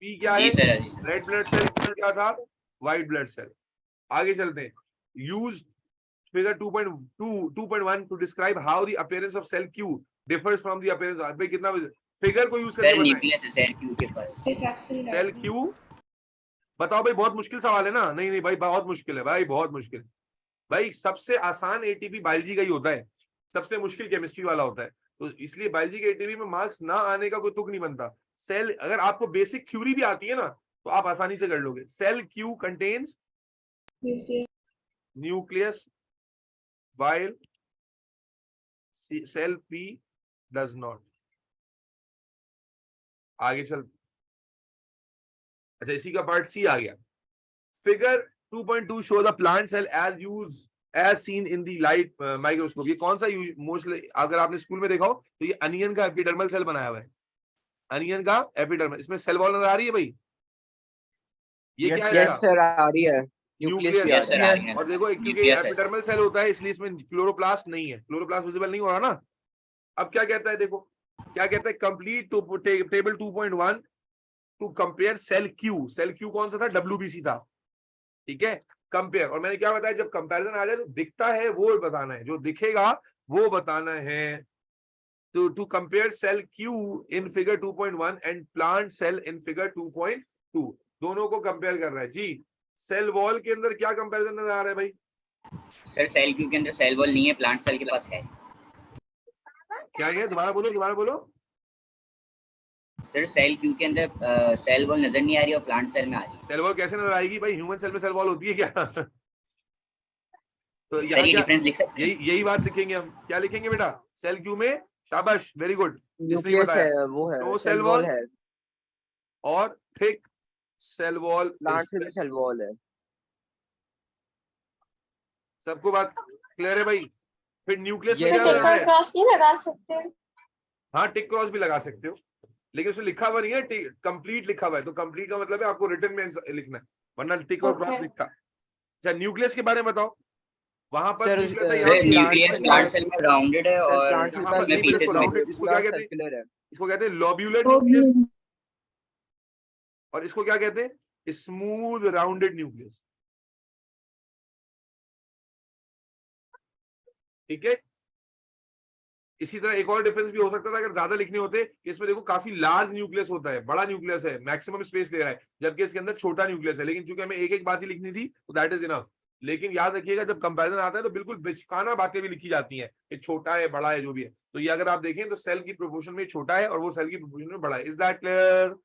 P क्या जी है? सर जी sir. Red blood cell. Q क्या था? White blood cell. आगे चलते हैं। Use figure 2.1 to describe how the appearance of cell Q differs from the appearance. भाई कितना फिगर को यूज करके सर बताएं। न्यूक्लियस है सर क्यू के पास। सेल क्यू बताओ भाई। बहुत मुश्किल सवाल है ना? नहीं नहीं भाई, बहुत मुश्किल है भाई, बहुत मुश्किल। भाई सबसे आसान एटीपी बायोलॉजी का ही होता है, सबसे मुश्किल केमिस्ट्री वाला होता है। तो इसलिए बायोलॉजी के एटीपी में मार्क्स ना आने का कोई तुक नहीं बनता। सेल, अगर आपको बेसिक थ्योरी भी आती है ना, तो आप आसानी से कर लोगे। Cell Q contains nucleus while cell P does not। आगे चल, अच्छा इसी का पार्ट सी आ गया। Figure 2.2 show the plant cell as seen in the light microscope. ये कौन सा मोस्टली अगर आपने स्कूल में देखा हो तो ये अनियन का एपिडर्मल सेल बनाया हुआ है। अनियन का एपिडर्मल, इसमें सेल वॉल नजर आ रही है भाई? ये क्या है? यस सर आ रही है, न्यूक्लियस भी आ यस रहा सर है। आ रही है। और देखो क्योंकि न्यूक्लियस है। एपिडर्मल सेल होता है इसलिए इसमें क्लोरोप्लास्ट नहीं है, क्लोरोप्लास्ट विजिबल नहीं हो रहा ना। अब क्या कहता है, देखो क्या कहता है, complete table 2.1 to compare cell Q. Cell Q कौन सा था? WBC था। ठीक है, कंपेयर। और मैंने क्या बताया, जब कंपैरिजन आ जाए तो दिखता है वो बताना है, जो दिखेगा वो बताना है। तो to compare cell Q in figure 2.1 and plant cell in figure 2.2, दोनों को कंपेयर कर रहा है जी। सेल वॉल के अंदर क्या कंपैरिजन नजर आ रहा है भाई? सर सेल क्यू के अंदर सेल वॉल नहीं है, प्लांट सेल के पास है। क्या है? दोबारा बोलो, दोबारा बोलो। सर सेल क्यू के अंदर सेल वॉल नजर नहीं आ रही और प्लांट सेल में आ रही है। सेल वॉल कैसे नजर आएगी भाई? ह्यूमन सेल में सेल वॉल होती है क्या? तो सर यहाँ ये क्या, डिफरेंस लिख सकते हैं? यही बात लिखेंगे हम। क्या लिखेंगे बेटा? सेल क्यू में, शाबाश, वेरी गुड, जिसने न्यूक्लियस बताया, है, वो है, no cell cell wall wall है, और थिक सेल वॉल। प्लांट से भी सेल वॉल है। सबको बात क्लियर है भाई? फिर न्यूक्लियस में Yes, क्या sir. करना है? क्रॉस नहीं लगा सकते? हाँ, टिक क्रॉस भी लगा सकते हो, लेकिन उसमें लिखा हुआ नहीं है, कंप्लीट लिखा हुआ है। तो कंप्लीट का मतलब है आपको रिटर्न में लिखना है, वरना टिक और क्रॉस लिखा। अच्छा, न्यूक्लियस के बारे में बताओ। वहां पर सर, न्यूक्लियस है, सर यहाँ न्यूक्लियस प्लांट सेल में राउंडेड है और प्लांट सेल यहाँ का पर इसमें न्यूक्लियस पीसेस को में राउंडेड, इसको क्या कहते हैं? सर्कुलर है। इसको कहते हैं लोब्यूलर न्यूक्लियस, और इसको क्या कहते हैं? Smooth rounded nucleus. ठीक है, इसी तरह एक और डिफरेंस भी हो सकता था अगर ज्यादा लिखने होते। इसमें देखो काफी लार्ज न्यूक्लियस होता है, बड़ा न्यूक्लियस है, मैक्सिमम स्पेस ले रहा है, जबकि इसके अंदर छोटा न्यूक्लियस है। लेकिन चूंकि हमें एक एक बात ही लिखनी थी तो दैट इज इनफ। लेकिन याद रखिएगा, जब कंपैरिजन आता है तो बिल्कुल बिचकाना बातें भी लिखी जाती हैं कि छोटा है, बड़ा है, जो भी है। तो ये अगर आप देखें तो सेल की प्रोपोर्शन में छोटा है और वो सेल की प्रोपोर्शन में बड़ा है। Is that clear?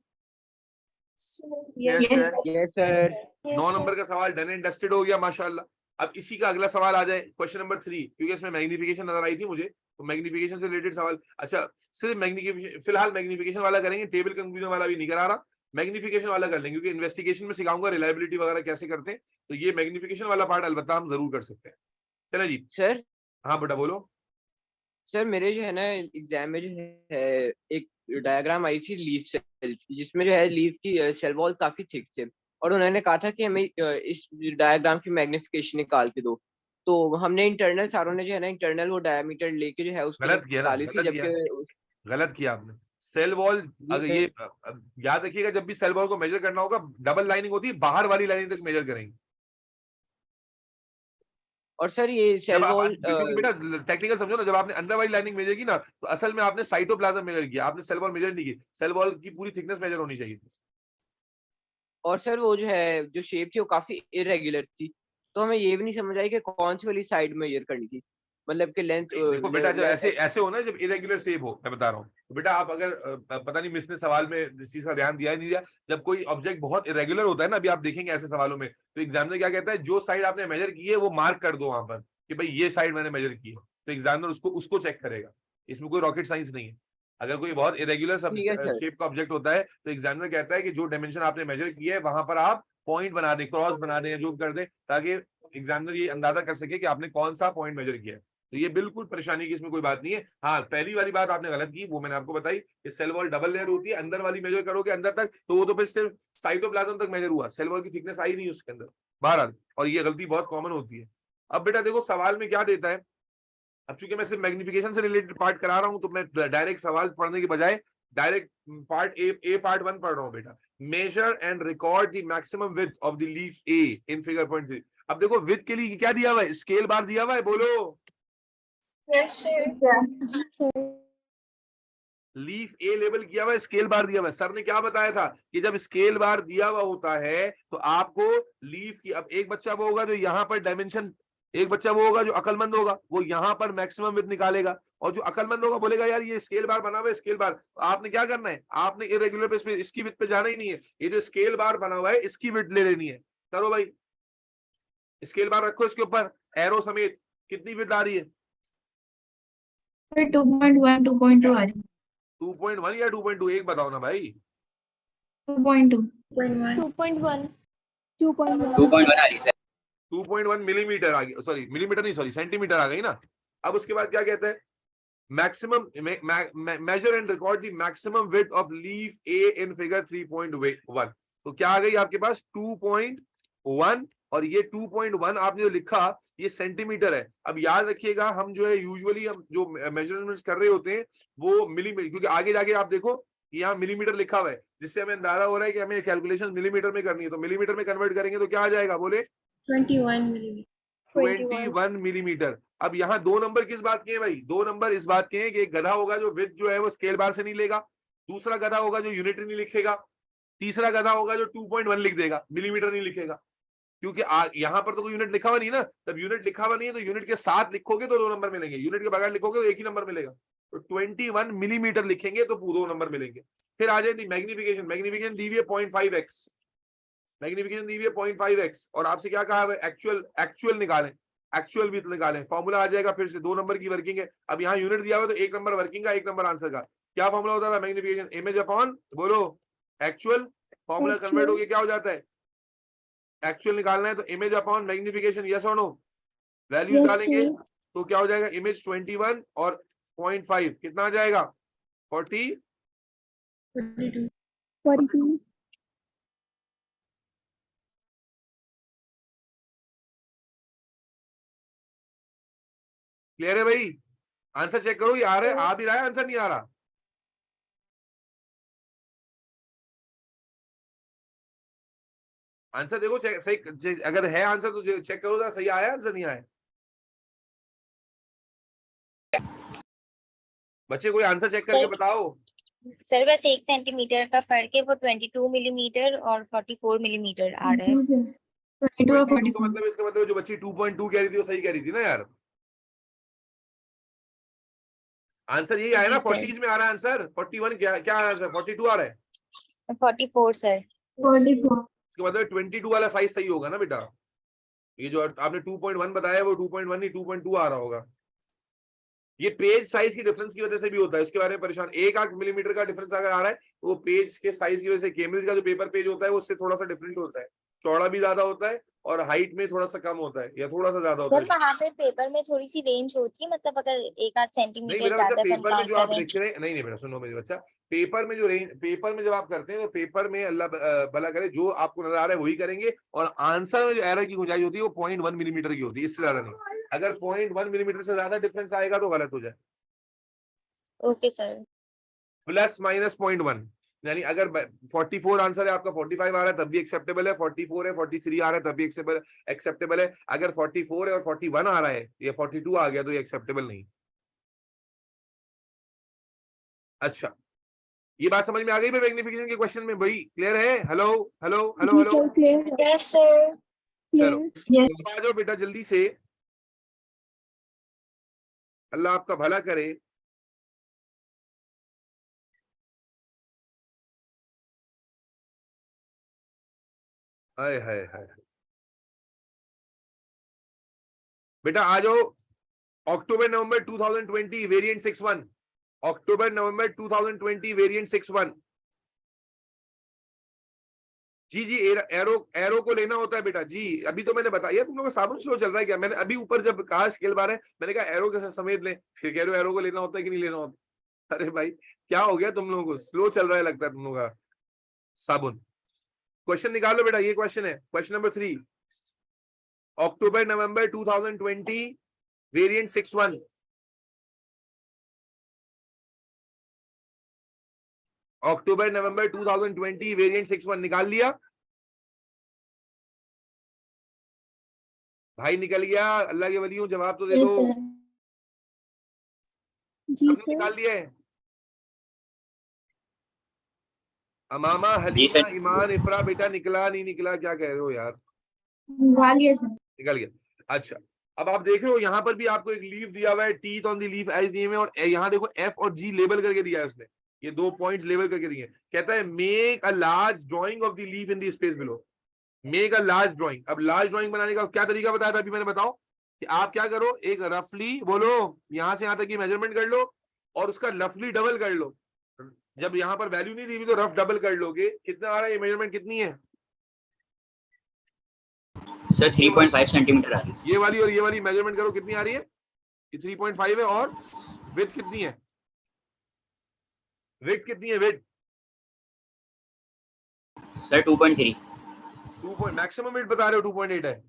Yes sir. Yes sir. 9 number का सवाल डन एंड डस्टेड हो गया, माशाल्लाह। अब इसी का अगला सवाल आ जाए, क्वेश्चन नंबर 3, क्योंकि इसमें मैग्निफिकेशन नजर आई थी मुझे, तो मैग्निफिकेशन से रिलेटेड सवाल। अच्छा, सिर्फ मैग्निफिकेशन, फिलहाल मैग्निफिकेशन वाला करेंगे, टेबल कंक्लूजन वाला भी नहीं करा रहा, मैग्निफिकेशन वाला कर लेंगे, क्योंकि इन्वेस्टिगेशन में सिखाऊंगा रिलायबिलिटी वगैरह कैसे करते हैं। तो ये मैग्निफिकेशन वाला पार्ट अलबत्ता हम जरूर कर सकते हैं। चलो जी, सर हाँ बेटा बोलो। सर मेरे जो है ना एग्जाम में जो है एक डायग्राम आई थी लीफ सेल की, जिसमें जो है लीफ की सेल वॉल काफी थिक थे, और उन्होंने कहा था कि हमें इस डायग्राम की मैग्निफिकेशन निकाल के दो। तो हमने इंटरनल, सारों ने जो है ना इंटरनल वो डायमीटर लेके जो है उसकी गलत किया ना, निकाली थी, गलत किया, जबकि गलत किया आपने। सेल वॉल, अगर सर। ये याद रखिएगा, जब भी सेल वॉल को मेजर करना होगा, डबल लाइनिंग होती है, बाहर वाली लाइनिंग तक मेजर करेंगे। और सर ये जब सेल आप, वॉल क्योंकि बेटा टेक्निकल समझो ना, जब आपने अंदर वाली लाइनिंग मेजर की ना, तो असल में आपने साइटोप्लाज्म मेजर किया, आपने सेल वॉल मेजर नहीं की। सेल वॉल की पूरी थिकनेस मेजर होनी चाहिए थी। और सर वो जो है जो शेप थी वो काफी इरेगुलर थी, तो हमें ये भी नहीं समझ आई कि कौन सी वाली साइड मेजर करनी थी। मतलब कि लेंथ देखो बेटा, जब ऐसे ऐसे हो ना, जब इरेगुलर शेप हो, मैं बता रहा हूँ, तो बेटा आप अगर पता नहीं मिस ने सवाल में इस चीज का ध्यान दिया नहीं दिया, जब कोई ऑब्जेक्ट बहुत इरेगुलर होता है ना, अभी आप देखेंगे ऐसे सवालों में, तो एग्जामिनर क्या कहता है, जो साइड आपने मेजर की है वो मार्क कर दो वहां पर कि भाई ये साइड मैंने मेजर की है, तो एग्जामिनर उसको चेक करेगा। इसमें कोई रॉकेट साइंस नहीं है। अगर कोई बहुत इरेगुलर ठीक है सर। शेप का ऑब्जेक्ट होता है तो एग्जामिनर कहता है कि जो डायमेंशन आपने मेजर की है वहां पर आप पॉइंट बना दें, क्रॉस बना दें, जो कर दें, ताकि एग्जामिनर ये अंदाजा कर सके कि आपने कौन सा पॉइंट मेजर किया है। तो ये बिल्कुल परेशानी की इसमें कोई बात नहीं है। हाँ, पहली वाली बात आपने गलत की, वो मैंने आपको बताई कि सेल वॉल डबल लेयर होती है, अंदर वाली मेजर करोगे अंदर तक तो वो तो फिर सिर्फ साइटोप्लाज्म तक मेजर हुआ, सेल वॉल की थिकनेस आई नहीं उसके अंदर, बहरहाल। और ये गलती बहुत कॉमन होती है। अब बेटा देखो सवाल में क्या देता है, अब चूंकि मैं सिर्फ मैग्निफिकेशन से रिलेटेड पार्ट करा रहा हूं तो मैं डायरेक्ट सवाल पढ़ने के बजाय डायरेक्ट पार्ट ए पार्ट 1 पढ़ रहा हूं बेटा। Measure and record the maximum width of the leaf A in figure 0.3। अब देखो विड्थ के लिए क्या दिया हुआ है, स्केल बार दिया हुआ है, बोलो। लीफ ए लेवल किया हुआ है, स्केल बार दिया हुआ है। सर ने क्या बताया था कि जब स्केल बार दिया हुआ होता है तो आपको लीफ की, अब एक बच्चा वो होगा जो यहाँ पर डायमेंशन, एक बच्चा वो होगा जो अकलमंद होगा, वो यहाँ पर मैक्सिमम विड्थ निकालेगा, और जो अकलमंद होगा बोलेगा यार ये स्केल बार बना हुआ है, स्केल बार। तो आपने क्या करना है, आपने इरेगुलर बेस पे इसकी विड्थ पे जाना ही नहीं है, ये जो स्केल बार बना हुआ है इसकी विड्थ ले लेनी है। करो भाई, स्केल बार रखो इसके ऊपर एरो समेत, कितनी विड्थ आ रही है? 2.1 2.2 आ रही 2.1 या 2.2, एक बताओ ना भाई। 2.2 2.1 2.1 आ रही सर। 2.1 मिलीमीटर आ गई, सॉरी मिलीमीटर नहीं, सॉरी सेंटीमीटर आ गई ना। अब उसके बाद क्या कहते हैं, maximum measure and record the maximum width of leaf A in figure 3.1। तो क्या आ गई आपके पास 2.1, और ये 2.1 आपने जो लिखा ये सेंटीमीटर है। अब याद रखिएगा हम जो है यूजुअली हम जो मेजरमेंट्स कर रहे होते हैं वो मिलीमीटर, क्योंकि आगे जाके आप देखो यहाँ मिलीमीटर लिखा हुआ है, जिससे हमें अंदाजा हो रहा है कि हमें कैलकुलेशन मिलीमीटर में करनी है, तो मिलीमीटर में कन्वर्ट करेंगे तो क्या आ जाएगा, बोले 21 मिलीमीटर 21 मिलीमीटर। अब यहाँ दो नंबर किस बात के हैं भाई, दो नंबर इस बात के हैं कि एक गधा होगा जो विड्थ जो है वो स्केल बार से नहीं लेगा, दूसरा गधा होगा जो यूनिट नहीं लिखेगा, तीसरा गधा होगा जो 2.1 लिख देगा, मिलीमीटर नहीं लिखेगा। क्योंकि यहाँ पर तो कोई यूनिट लिखा हुआ नहीं ना, तब यूनिट लिखा हुआ नहीं है तो यूनिट के साथ लिखोगे तो 2 नंबर मिलेंगे, यूनिट के बगैर लिखोगे तो एक ही नंबर मिलेगा। तो 21 मिलीमीटर लिखेंगे तो 2 नंबर मिलेंगे। फिर आ जाएगी मैग्निफिकेशन, मैग्निफिकेशन दी हुई है 0.5x, मैग्निफिकेशन दी हुई है 0.5x, और आपसे क्या कहा है, एक्चुअल निकालें, एक्चुअल विड्थ निकालें। फॉर्मूला आ जाएगा फिर से 2 नंबर की वर्किंग है। अब यहाँ यूनिट दिया हुआ तो 1 नंबर वर्किंग का, 1 नंबर आंसर का। क्या फॉर्मूला होता था, मैग्निफिकेशन इमेज अपॉन, बोलो एक्चुअल, फॉर्मूला कन्वर्ट होके क्या हो जाता है, एक्चुअल निकालना है तो इमेज अपॉन मैग्निफिकेशन, यस और नो, वैल्यूज डालेंगे तो क्या हो जाएगा, इमेज 21 और 0.5 कितना आ जाएगा, 42 क्लियर है भाई? आंसर चेक करो, ये आ रहा है, आ भी रहा है, आंसर नहीं आ रहा। आंसर देखो सही, अगर है आंसर तो चेक करो, सही आया आंसर, नहीं आया। बच्चे कोई आंसर चेक करके बताओ। सर बस 1 सेंटीमीटर का फर्क है, वो 22 मिलीमीटर और 44 मिलीमीटर आ रहा है। 22 और 22 का 44 मतलब, इसका मतलब जो बच्ची 2.2 कह रही थी वो सही कह रही थी ना यार। आंसर यही आया ना, जी, सर। 40 में आ रहा है आंसर, 41 क्या आंसर, 42 आ रहा है। 44 सर। 44 इसका मतलब 22 वाला साइज सही होगा ना बेटा, ये जो आपने 2.1 बताया वो 2.1 नहीं 2.2 आ रहा होगा। ये पेज साइज की डिफरेंस की वजह से भी होता है, उसके बारे में परेशान, 1 मिलीमीटर का डिफरेंस अगर आ रहा है तो वो पेज के साइज की वजह से, केम्ब्रिज का जो पेपर पेज होता है वो उससे थोड़ा सा डिफरेंट होता है, चौड़ा भी ज्यादा होता है और हाइट में थोड़ा सा कम होता है या थोड़ा सा ज्यादा होता सर है। वहाँ पे पेपर में थोड़ी सी रेंज होती है, मतलब अगर 1-8 नहीं सेंटीमीटर मेरा बच्चा, ज्यादा कम पेपर में जो आप करें। लिख रहे हैं, नहीं बेटा सुनो मेरे बच्चा, पेपर में जो पेपर में जब आप करते हैं तो पेपर में अल्लाह भला करे जो आपको नजर आ रहा है वही करेंगे, और आंसर में जो एरर की गुंजाइश होती है वो 0.1 मिलीमीटर की होती है, इससे ज्यादा नहीं। अगर 0.1 मिलीमीटर से ज्यादा डिफरेंस आएगा तो गलत हो जाए। Okay sir. प्लस माइनस 0.1, यानी अगर 44 आंसर है आपका, 45 आ रहा है तब भी एक्सेप्टेबल है, 44 है 43 आ रहा है तब भी एक्सेप्टेबल है। अगर 44 है और 41 आ रहा है या 42 आ गया तो ये एक्सेप्टेबल नहीं। अच्छा, ये बात समझ में आ गई मैग्निफिकेशन के क्वेश्चन में भाई, क्लियर है? Hello hello hello hello, yes sir. चलो आ जाओ बेटा जल्दी से। अल्लाह आपका भला करे। हाय हाय हाय। बेटा आ जाओ, अक्टूबर नवंबर 2020 वेरिएंट 61, अक्टूबर नवंबर 2020 वेरिएंट 61। जी जी, एरो एरो को लेना होता है बेटा जी। अभी तो मैंने बताया, तुम लोग का साबुन स्लो चल रहा है क्या? मैंने अभी ऊपर जब कहा स्केल बार है, मैंने कहा एरो के समेत लें, फिर कह रहे हो एरो को लेना होता है कि नहीं लेना होता। अरे भाई क्या हो गया तुम लोगों को, स्लो चल रहा है लगता है तुम लोगों का साबुन। क्वेश्चन निकालो बेटा, ये क्वेश्चन है, क्वेश्चन नंबर 3, अक्टूबर नवंबर 2020 वेरिएंट 61। अक्टूबर नवंबर 2020 वेरिएंट 61 निकाल लिया भाई? निकल गया? अल्लाह के वलियों जवाब तो दे Yes, दो। sir. जी सबने सर. निकाल लिया है? अमामा, जी हलीमा, सर। ईमान, इफरा, बेटा निकला नहीं निकला, क्या कह रहे हो यार? वालिया सर. निकल गया। अच्छा, अब आप देख रहे हो यहाँ पर भी आपको एक लीफ दिया हुआ है, teeth on the leaf edge दिए हुए, और यहाँ देखो एफ और जी लेबल करके दिया है उसने, ये 2 पॉइंट लेबल करके दिए। कहता है make a large drawing of the leaf in the space below. Make a large drawing. अब लार्ज ड्राइंग बनाने का क्या तरीका बताया था अभी मैंने, बताओ कि आप क्या करो, एक रफली बोलो यहां से यहां तक की मेजरमेंट कर लो और उसका रफली डबल कर लो। जब यहां पर वैल्यू नहीं दी हुई तो रफ डबल कर लोगे, कितना आ रहा है ये मेजरमेंट, कितनी है सर? 3.5 सेंटीमीटर आ रही है। ये वाली और ये वाली मेजरमेंट करो, कितनी आ रही है? ये 3.5 है, और विड्थ कितनी है? विड्थ कितनी है? Width sir 2.3। 2 मैक्सिमम विड्थ बता रहे हो 2.8 है?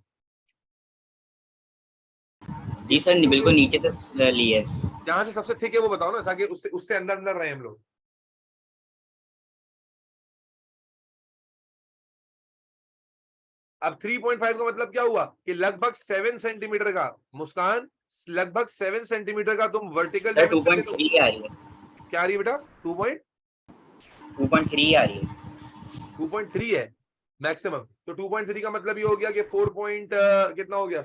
जी सर, बिल्कुल नीचे से ली है। जहां से सबसे थिक है वो बताओ ना, ताकि उससे उससे अंदर अंदर रहे हम लोग। अब 3.5 का मतलब क्या हुआ कि लगभग 7 सेंटीमीटर का, मुस्कान लगभग 7 सेंटीमीटर का तुम वर्टिकल सर डायमेंशन ले लो। 2.3 आ रही है। क्या आ रही है बेटा? 2.3 आ रही है। 2.3 है मैक्सिमम। तो 2.3 का मतलब ये हो गया कि 4 कितना हो गया,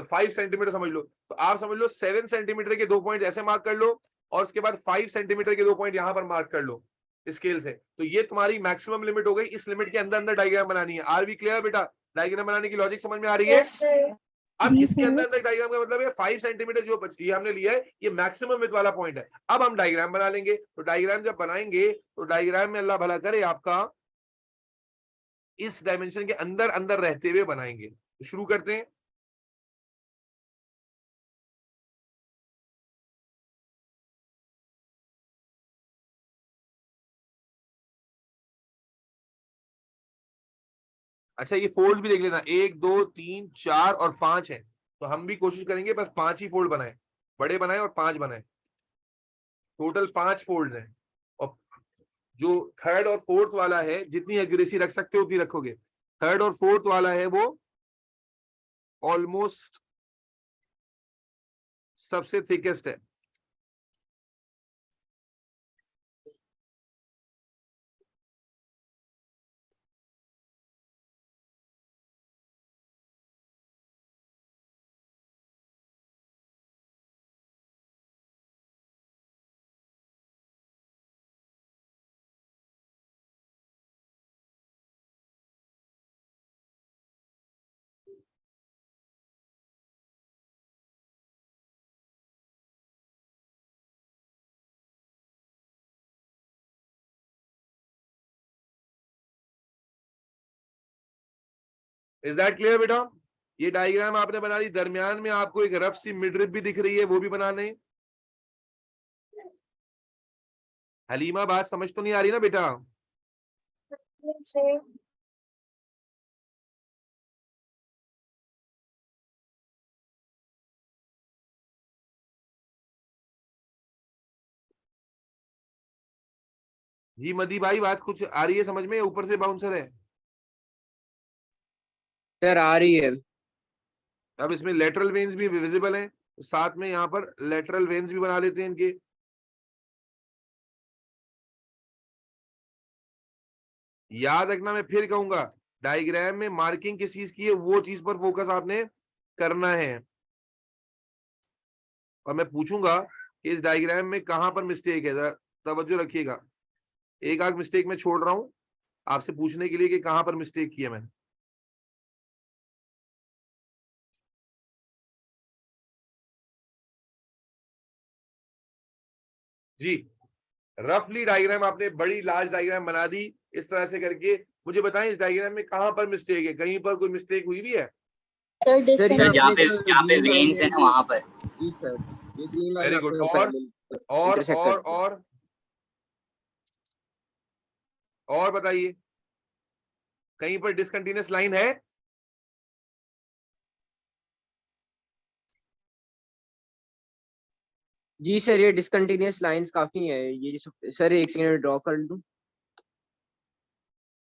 5 सेंटीमीटर समझ लो। तो आप समझ लो 7 सेंटीमीटर के 2 पॉइंट ऐसे मार्क कर लो, और उसके बाद 5 सेंटीमीटर के 2 पॉइंट यहां पर मार्क कर लो स्केल से। तो ये तुम्हारी मैक्सिमम लिमिट हो गई। इस लिमिट के अंदर अंदर डायग्राम बनानी है। आर वी क्लियर बेटा? डायग्राम बनाने की लॉजिक समझ में आ रही है? Yes sir. अब जी इसके सर. अंदर अंदर डायग्राम का मतलब है 5 सेंटीमीटर जो ये हमने लिया है, ये मैक्सिमम विड्थ वाला पॉइंट है। अब हम डायग्राम बना लेंगे। तो डायग्राम जब बनाएंगे तो डायग्राम में अल्लाह भला करे आपका इस डायमेंशन के अंदर अंदर रहते हुए बनाएंगे। तो शुरू करते हैं। अच्छा, ये फोल्ड भी देख लेना, 1 2 3 4 और 5 है। तो हम भी कोशिश करेंगे बस 5 ही फोल्ड बनाए, बड़े बनाए और 5 बनाए। टोटल 5 फोल्ड हैं। और जो थर्ड और फोर्थ वाला है, जितनी एक्यूरेसी रख सकते हो उतनी रखोगे। थर्ड और फोर्थ वाला है वो ऑलमोस्ट सबसे थिकेस्ट है। इज दैट क्लियर बेटा? ये डायग्राम आपने बना ली। दरमियान में आपको एक रफ सी मिड रिप भी दिख रही है, वो भी बनाने। हलीमा बात समझ तो नहीं आ रही ना बेटा? Yes sir. जी मदी भाई, बात कुछ आ रही है समझ में? ऊपर से बाउंसर है। सर आ रही है। अब इसमें लेटरल वेन्स भी विजिबल हैं, तो साथ में यहाँ पर लेटरल वेन्स भी बना लेते हैं इनके। याद रखना, मैं फिर कहूंगा, डायग्राम में मार्किंग किस चीज की है वो चीज पर फोकस आपने करना है। और मैं पूछूंगा कि इस डायग्राम में कहां पर मिस्टेक है, जरा तवज्जो रखिएगा। एक आध मिस्टेक मैं छोड़ रहा हूं आपसे पूछने के लिए कि कहां पर मिस्टेक की है मैंने। जी, रफली डायग्राम आपने बड़ी लार्ज डायग्राम बना दी इस तरह से करके। मुझे बताएं इस डायग्राम में कहां पर मिस्टेक है, कहीं पर कोई मिस्टेक हुई भी है? सर सर डिस्टेंस जहाँ पे वेन्स है ना वहां पर। जी सर, ये ग्रीन लाइन वेरी आपके गुड। जो पैरेलल इंटरसेक्ट करती है। और बताइए कहीं पर डिसकंटिन्यूअस लाइन है? जी सर, ये डिसकंटिन्यूअस लाइंस काफी है ये सर, एक सेकंड ड्रॉ कर लूं।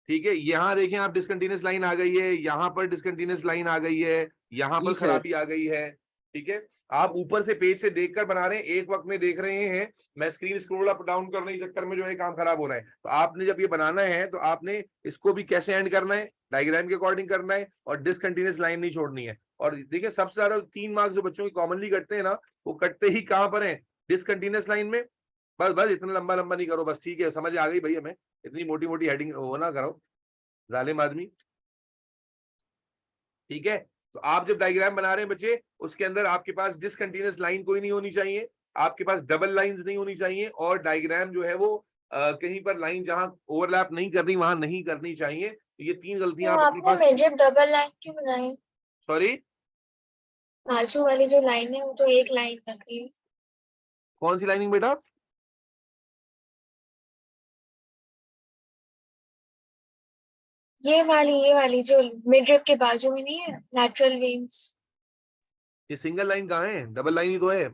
ठीक है, यहाँ देखें आप, डिसकंटिन्यूअस लाइन आ गई है, यहाँ पर डिसकंटिन्यूअस लाइन आ गई है, यहाँ पर जी सर। खराबी आ गई है। ठीक है, आप ऊपर से पेज से देखकर बना रहे हैं, एक वक्त में देख रहे हैं, मैं स्क्रीन स्क्रॉल अप डाउन करने के चक्कर में जो है काम खराब हो रहा है। तो आपने जब ये बनाना है तो आपने इसको भी कैसे एंड करना है, डायग्राम के अकॉर्डिंग करना है, और डिसकंटिन्यूअस लाइन नहीं छोड़नी है। और देखिए सबसे ज्यादा 3 मार्क्स जो बच्चों की कॉमनली कटते हैं ना, वो कटते ही कहां पर है, डिसकंटिन्यूअस लाइन में। बस बस इतना लंबा लंबा नहीं करो, बस ठीक है, समझ आ गई भाई हमें, इतनी मोटी मोटी हेडिंग वो ना करो जालिम आदमी। ठीक है, तो आप जब डायग्राम बना रहे हैं बच्चे, उसके अंदर आपके पास डिसकंटिन्यूअस लाइन कोई नहीं होनी चाहिए, आपके पास डबल लाइंस नहीं होनी चाहिए, और डायग्राम जो है वो कहीं पर लाइन जहां ओवरलैप नहीं कर रही वहां नहीं करनी चाहिए। तो ये 3 गलतियां आप अपने आपने पास। मेजर डबल लाइन क्यों बनाई? सॉरी, बाजू वाली जो लाइन है वो तो एक लाइन लग रही है। कौन सी लाइनिंग बेटा? ये वाली जो मिडरिप के बाजू में नहीं है, लैटरल वेन्स। ये सिंगल लाइन कहाँ है, डबल लाइन ही तो है।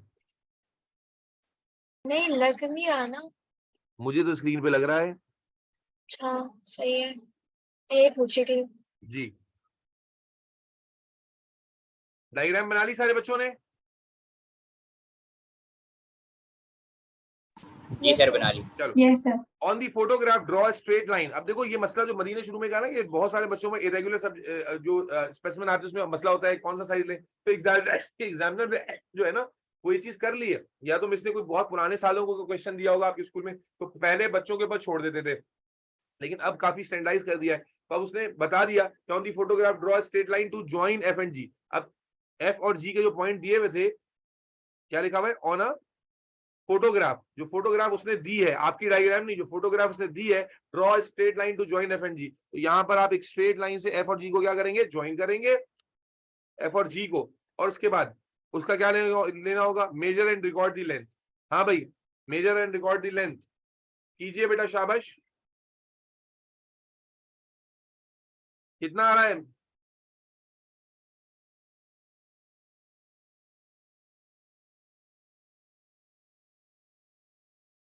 नहीं लग नहीं रहा ना। मुझे तो स्क्रीन पे लग रहा है। अच्छा सही है, ये पूछे थे। जी, डायग्राम बना ली सारे बच्चों ने? जी सर बना ली। चलो, yes sir. On the photograph draw straight line. अब देखो ये मसला जो मदीने शुरू में कहा ना कि बहुत सारे बच्चों में इरेगुलर सब जो स्पेसिमेन आते हैं उसमें मसला होता है कौन सा साइज ले। तो एग्जामिनर जो है ना वो ये चीज कर ली है, या तो इसने कोई बहुत पुराने सालों को क्वेश्चन दिया होगा आपके स्कूल में, तो पहले बच्चों के ऊपर छोड़ देते थे, लेकिन अब काफी स्टैंडर्डाइज कर दिया है। तो अब उसने बता दिया कि on the photograph draw straight line to join F and G. अब एफ और जी के जो पॉइंट दिए हुए थे, क्या लिखा हुआ है, ऑन अ फोटोग्राफ, जो फोटोग्राफ उसने दी है, आपकी डायग्राम नहीं, जो फोटोग्राफ उसने दी है, draw straight line to join F and G. तो यहां पर आप एक स्ट्रेट लाइन से एफ और जी को क्या करेंगे, ज्वाइन करेंगे, एफ और जी को, और उसके बाद उसका क्या लेना होगा, measure and record the length. हाँ भाई, measure and record the length कीजिए बेटा, शाबाश। कितना आ रहा है?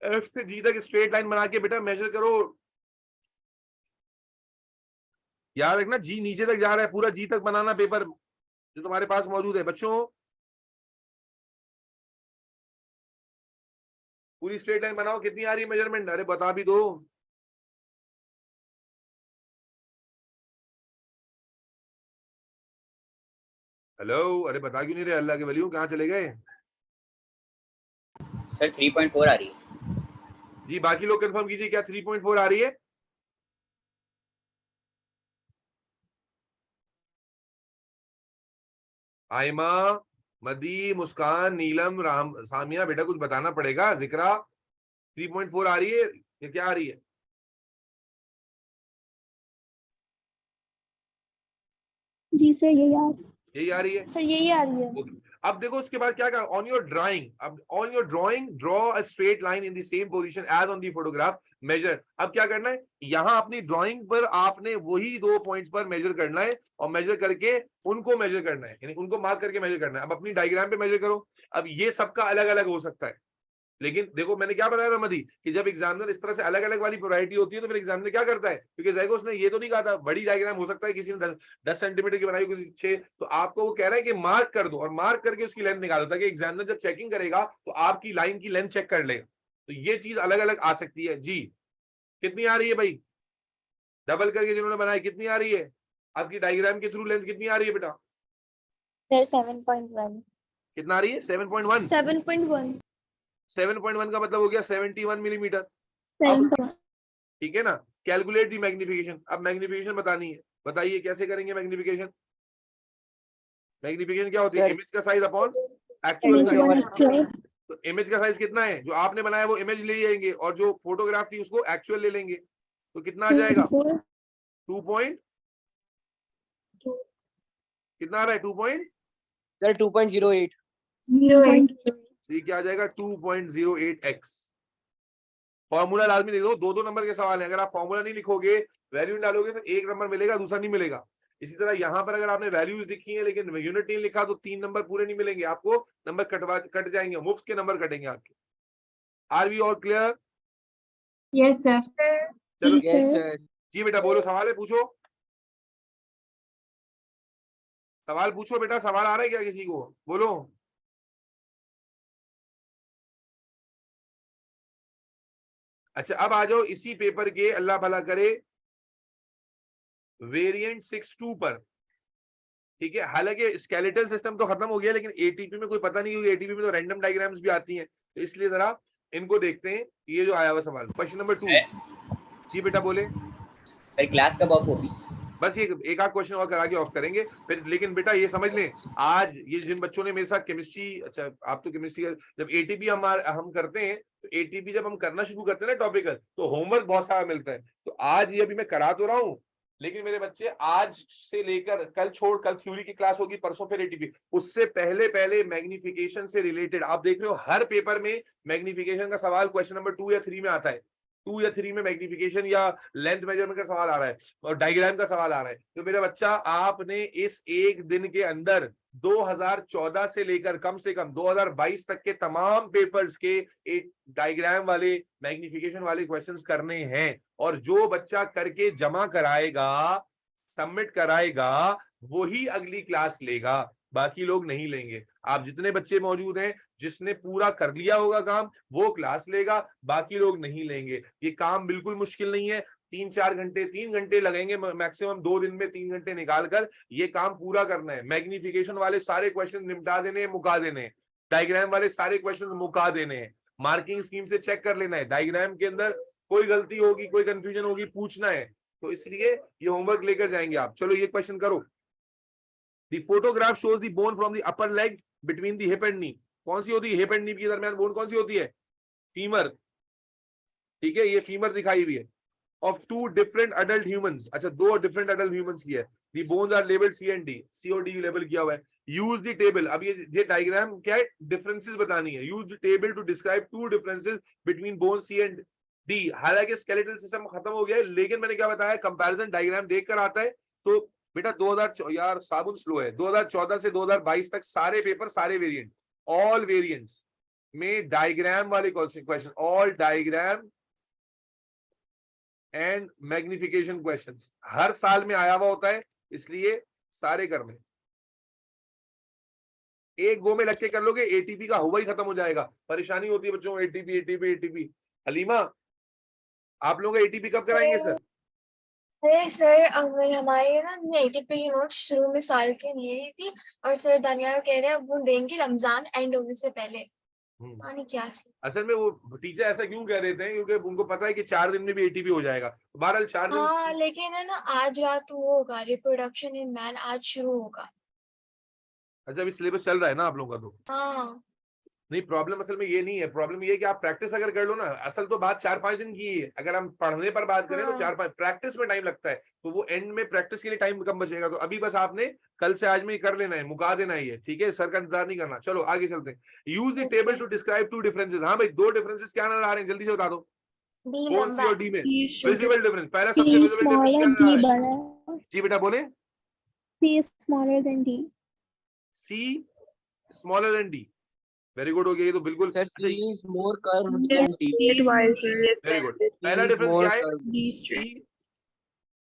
एफ से जी तक स्ट्रेट लाइन बना के बेटा मेजर करो। याद रखना जी नीचे तक जा रहा है, पूरा जी तक बनाना पेपर जो तुम्हारे पास मौजूद है बच्चों। पूरी स्ट्रेट लाइन बनाओ, कितनी आ रही है मेजरमेंट, अरे बता भी दो। हेलो, अरे बता क्यों नहीं रहे, अल्लाह के वलियों कहाँ चले गए? सर 3.4 आ रही है। जी बाकी लोग कंफर्म कीजिए, क्या 3.4 आ रही है? आयमा, मदी, मुस्कान, नीलम, राम, सामिया, बेटा कुछ बताना पड़ेगा। जिक्रा 3.4 आ रही है या क्या आ रही है? जी सर यही यही आ रही है सर यही आ रही है। Okay. अब देखो उसके बाद क्या कहा, ऑन योर ड्राइंग, अब on your drawing draw a straight line in the same position as on the photograph, measure. अब क्या करना है, यहां अपनी ड्राइंग पर आपने वही 2 पॉइंट्स पर मेजर करना है, और मेजर करके उनको मेजर करना है, यानी उनको मार्क करके मेजर करना है। अब अपनी डायग्राम पे मेजर करो। अब ये सबका अलग अलग हो सकता है, लेकिन देखो मैंने क्या बताया था मदी, कि जब एग्जामिनर इस तरह से अलग अलग वाली वैरायटी होती है तो फिर एग्जामिनर क्या करता है, क्योंकि जाएगा उसने ये तो नहीं कहा था बड़ी डायग्राम हो सकता है किसी ने 10 सेंटीमीटर की बनाई, किसी 6, तो आपको वो कह रहा है कि मार्क कर दो, और मार्क करके उसकी लेंथ निकालो, ताकि एग्जामिनर जब चेकिंग करेगा तो आपकी लाइन की लेंथ चेक कर लेगा। तो ये चीज अलग अलग आ सकती है। जी कितनी आ रही है भाई, डबल करके जिन्होंने बनाई कितनी आ रही है, आपकी डायग्राम के थ्रू लेंथ कितनी आ रही है बेटा? सर 7.1। कितना आ रही है? 7.1। 7.1 7.1 का मतलब हो गया 71 मिलीमीटर। 7.1 ठीक है ना। Calculate the magnification. अब मैग्निफिकेशन बतानी है, बताइए कैसे करेंगे मैग्निफिकेशन? मैग्निफिकेशन क्या होती है? सर इमेज का साइज अपॉन एक्चुअल साइज। 1/4 तो इमेज का साइज कितना है? जो आपने बनाया वो इमेज ले जाएंगे और जो फोटोग्राफ थी उसको एक्चुअल ले लेंगे। तो कितना आ जाएगा? 2 पॉइंट कितना आ रहा है? 2 पॉइंट सर 2.08 ये क्या आ जाएगा? 2.08x। फॉर्मूला लाजमी लिख दो, दो दो नंबर के सवाल है। अगर आप फॉर्मूला नहीं लिखोगे, वैल्यू डालोगे तो एक नंबर मिलेगा, दूसरा नहीं मिलेगा। इसी तरह यहाँ पर अगर आपने वैल्यूज लिखी है लेकिन यूनिट नहीं लिखा तो 3 नंबर पूरे नहीं मिलेंगे आपको, नंबर कट जाएंगे, मुफ्त के नंबर कटेंगे आपके। Are we all clear? Yes sir चलो यस सर। जी बेटा बोलो, सवाल है पूछो, सवाल पूछो बेटा। सवाल आ रहा है क्या किसी को? बोलो। अच्छा अब आ जाओ इसी पेपर के, अल्लाह भला करे, वेरिएंट 6.2 पर। ठीक है, हालांकि स्केलेटल सिस्टम तो खत्म हो गया लेकिन एटीपी में कोई पता नहीं, क्योंकि एटीपी में तो रैंडम डायग्राम्स भी आती हैं, तो इसलिए जरा इनको देखते हैं। ये जो आया हुआ सवाल, क्वेश्चन नंबर 2। जी बेटा बोले। सर क्लास कब ऑफ होगी? बस ये एक आध क्वेश्चन और करा के ऑफ करेंगे फिर। लेकिन बेटा ये समझ लें, आज ये जिन बच्चों ने मेरे साथ केमिस्ट्री, अच्छा आप तो केमिस्ट्री, जब एटीपी हम करते हैं तो एटीपी जब हम करना शुरू करते हैं ना टॉपिकल, तो होमवर्क बहुत सारा मिलता है। तो आज ये अभी मैं करा तो रहा हूँ, लेकिन मेरे बच्चे आज से लेकर कल कल थ्योरी की क्लास होगी, परसों फिर एटीपी, उससे पहले पहले मैग्निफिकेशन से रिलेटेड आप देख रहे हो हर पेपर में मैग्निफिकेशन का सवाल क्वेश्चन नंबर 2 या 3 में आता है। 2 या 3 में मैग्निफिकेशन या लेंथ मेजरमेंट का सवाल आ रहा है और डायग्राम का सवाल आ रहा है। तो मेरा बच्चा, आपने इस एक दिन के अंदर 2014 से लेकर कम से कम 2022 तक के तमाम पेपर्स के एक डायग्राम वाले, मैग्निफिकेशन वाले क्वेश्चंस करने हैं। और जो बच्चा करके जमा कराएगा, सबमिट कराएगा, वही अगली क्लास लेगा, बाकी लोग नहीं लेंगे। आप जितने बच्चे मौजूद हैं, जिसने पूरा कर लिया होगा काम, वो क्लास लेगा, बाकी लोग नहीं लेंगे। ये काम बिल्कुल मुश्किल नहीं है, 3 घंटे लगेंगे मैक्सिमम, 2 दिन में 3 घंटे निकालकर ये काम पूरा करना है। मैग्निफिकेशन वाले सारे क्वेश्चन निपटा देने, मुका देने, डायग्राम वाले सारे क्वेश्चन मुका देने हैं, मार्किंग स्कीम से चेक कर लेना है, डायग्राम के अंदर कोई गलती होगी, कोई कंफ्यूजन होगी, पूछना है। तो इसलिए ये होमवर्क लेकर जाएंगे आप। चलो ये क्वेश्चन करो। The photograph shows the bone from the upper leg between the hip and knee. कौन सी होती है? हिप एंड नी के दरमियान बोन कौन सी होती है? फीमर। ठीक है, ये फीमर दिखाई हुई है। ऑफ 2 डिफरेंट अडल्ट ह्यूमंस, अच्छा 2 डिफरेंट अडल्ट ह्यूमंस की है। The bones are labelled C and D, C और डी लेबल किया हुआ है। यूज द टेबल, अब ये डायग्राम क्या है? डिफरेंसेस बतानी है। Use the table to describe 2 differences between bone C and D. हालांकि स्केलेटल सिस्टम खत्म हो गया है, लेकिन मैंने क्या बताया, कंपैरिजन डायग्राम देखकर आता है। तो बेटा 2000, यार साबुन स्लो है, 2014 से 2022 तक सारे पेपर, सारे वेरिएंट, ऑल वेरिएंट्स में डायग्राम वाले question, all diagram and magnification questions हर साल में आया हुआ होता है, इसलिए सारे करने। एक गो में लग के कर लोगे, एटीपी का हुआ ही खत्म हो जाएगा। परेशानी होती है बच्चों, एटीपी एटीपी एटीपी। हलीमा, आप लोग एटीपी कब कराएंगे सर? अरे सर हमारे ना एटीपी की नोट शुरू में साल के लिए थी, और सर दानियाल कह रहे हैं वो देंगे रमजान एंड होने से पहले। पता नहीं क्या सी। असल में वो टीचर ऐसा क्यों कह रहे थे, क्योंकि उनको पता है कि 4 दिन में भी एटीपी हो जाएगा। बहरहाल 4 दिन। हाँ लेकिन है ना, आज रात वो होगा रिप्रोडक्शन इन मैन, आज शुरू होगा। अच्छा अभी सिलेबस चल रहा है ना आप लोगों का? तो हाँ नहीं, प्रॉब्लम असल में ये नहीं है। प्रॉब्लम ये है कि आप प्रैक्टिस अगर कर लो ना, असल तो बात 4-5 दिन की है। अगर हम पढ़ने पर बात करें तो 4-5, प्रैक्टिस में टाइम लगता है, तो वो एंड में प्रैक्टिस के लिए टाइम कम बचेगा। तो अभी बस आपने कल से आज में कर लेना है, मुका देना है ये, ठीक है? सर का इंतजार नहीं करना। चलो आगे चलते हैं। Use the table to describe 2 differences. हाँ भाई, 2 डिफरेंसेस क्या नजर आ रहे हैं, जल्दी से बता दो। बोन सी और डी में विजिबल डिफरेंस, पहला सबसे विजिबल डिफरेंस क्या नजर आ रहा है? जी बेटा बोले। C is smaller than D. C smaller than D, very good हो गया ये तो बिल्कुल। Sir C is more curved Yes, than D. Very good. पहला डिफरेंस क्या है? D C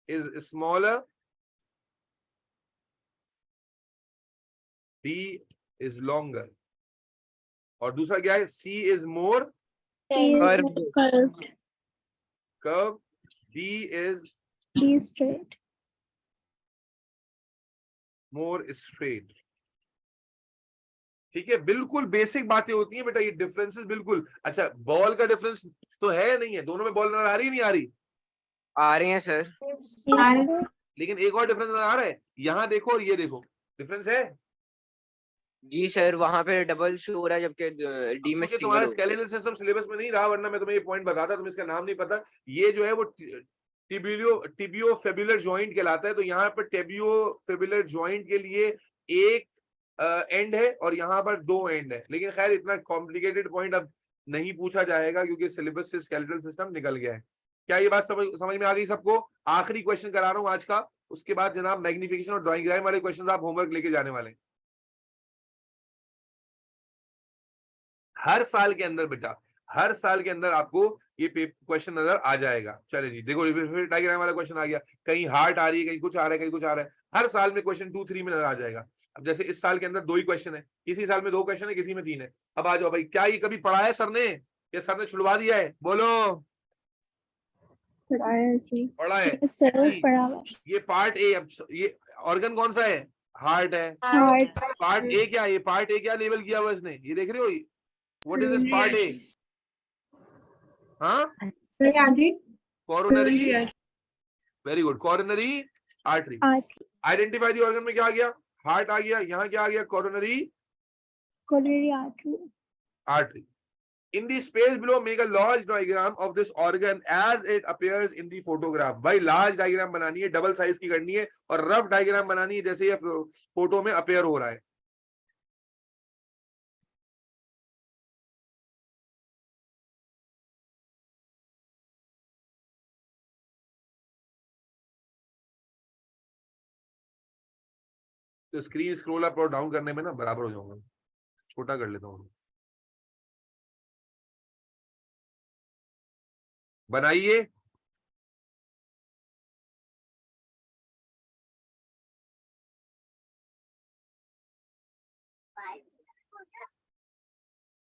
is smaller, D is longer। और दूसरा क्या है? C is more C is Curved. curved. curved, D is D is straight. more straight। ठीक है, बिल्कुल बेसिक बातें होती हैं बेटा, ये डिफरेंसेस बिल्कुल। अच्छा, बॉल का डिफरेंस तो है नहीं है, दोनों में बॉल नजर आ रही है नहीं आ रही? आ रही है सर। लेकिन एक और डिफरेंस नजर आ रहा है, यहाँ देखो और ये देखो, डिफरेंस है। जी सर, वहां पे डबल शो हो रहा है जबकि डी में क्योंकि सिंगल तुम्हारा हो रहा है। स्केलेटल सिस्टम सिलेबस में नहीं रहा, वरना मैं तुम्हें ये पॉइंट बताता, तुम्हें इसका नाम नहीं पता। ये जो है वो टिबियो फेबुलर जॉइंट कहलाता है। तो यहाँ पर टिबियो फेबुलर जॉइंट के लिए एक एंड है और यहाँ पर 2 एंड है। लेकिन खैर इतना कॉम्प्लिकेटेड पॉइंट अब नहीं पूछा जाएगा क्योंकि सिलेबस से स्केलेटल सिस्टम निकल गया है। क्या ये बात समझ में आ गई सबको? आखिरी क्वेश्चन करा रहा हूँ आज का, उसके बाद जनाब मैग्निफिकेशन और ड्राइंग डायग्राम वाले क्वेश्चन आप होमवर्क लेके जाने वाले हैं। हर साल के अंदर बेटा, हर साल के अंदर आपको ये क्वेश्चन नजर आ जाएगा। चले जी, देखो फिर डायग्राम वाला क्वेश्चन आ गया, कहीं हार्ट आ रही है, कहीं कुछ आ रहा है, कहीं कुछ आ रहा है। हर साल में क्वेश्चन 2, 3 में नजर आ जाएगा। अब जैसे इस साल के अंदर 2 ही क्वेश्चन है, किसी साल में 2 क्वेश्चन है, किसी में 3 है। अब आ जाओ भाई, क्या ये कभी पढ़ा है सर ने, या सर ने छुड़वा दिया है? बोलो। पढ़ा है सर पढ़ा हुआ ये पार्ट ए। अब ये ऑर्गन कौन सा है? हार्ट है। हार्ट पार्ट ए क्या, ये पार्ट ए क्या लेवल किया हुआ इसने, ये देख रहे हो? What is this part A? हाँ, coronary, very good, coronary artery. Identify the organ में क्या आ गया? हार्ट आ गया। यहाँ क्या आ गया? Coronary artery. In the space below, make a large diagram of this organ as it appears in the photograph. भाई लार्ज डायग्राम बनानी है, डबल साइज की करनी है, और रफ डायग्राम बनानी है जैसे ये फोटो में अपेयर हो रहा है। तो स्क्रीन स्क्रॉल अप और डाउन करने में ना बराबर हो जाऊंगा, छोटा कर लेता हूँ। बनाइए।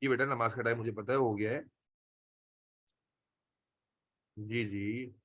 ये बेटा नमाज का टाइम मुझे पता है हो गया है। जी जी,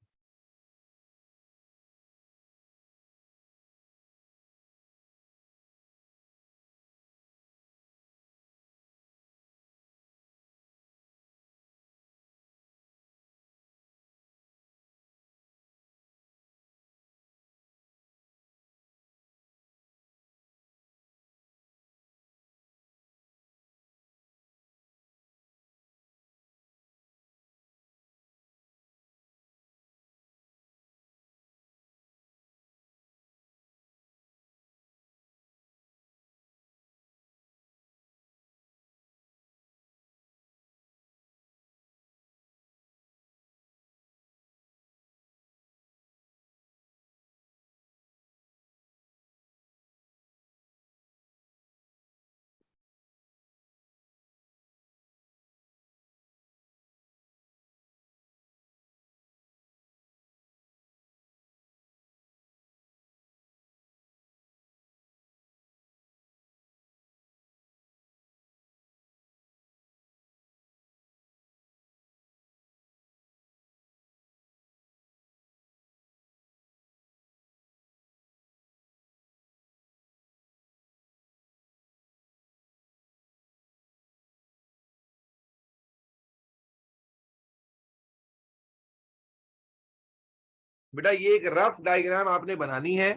बेटा ये एक रफ डायग्राम आपने बनानी है,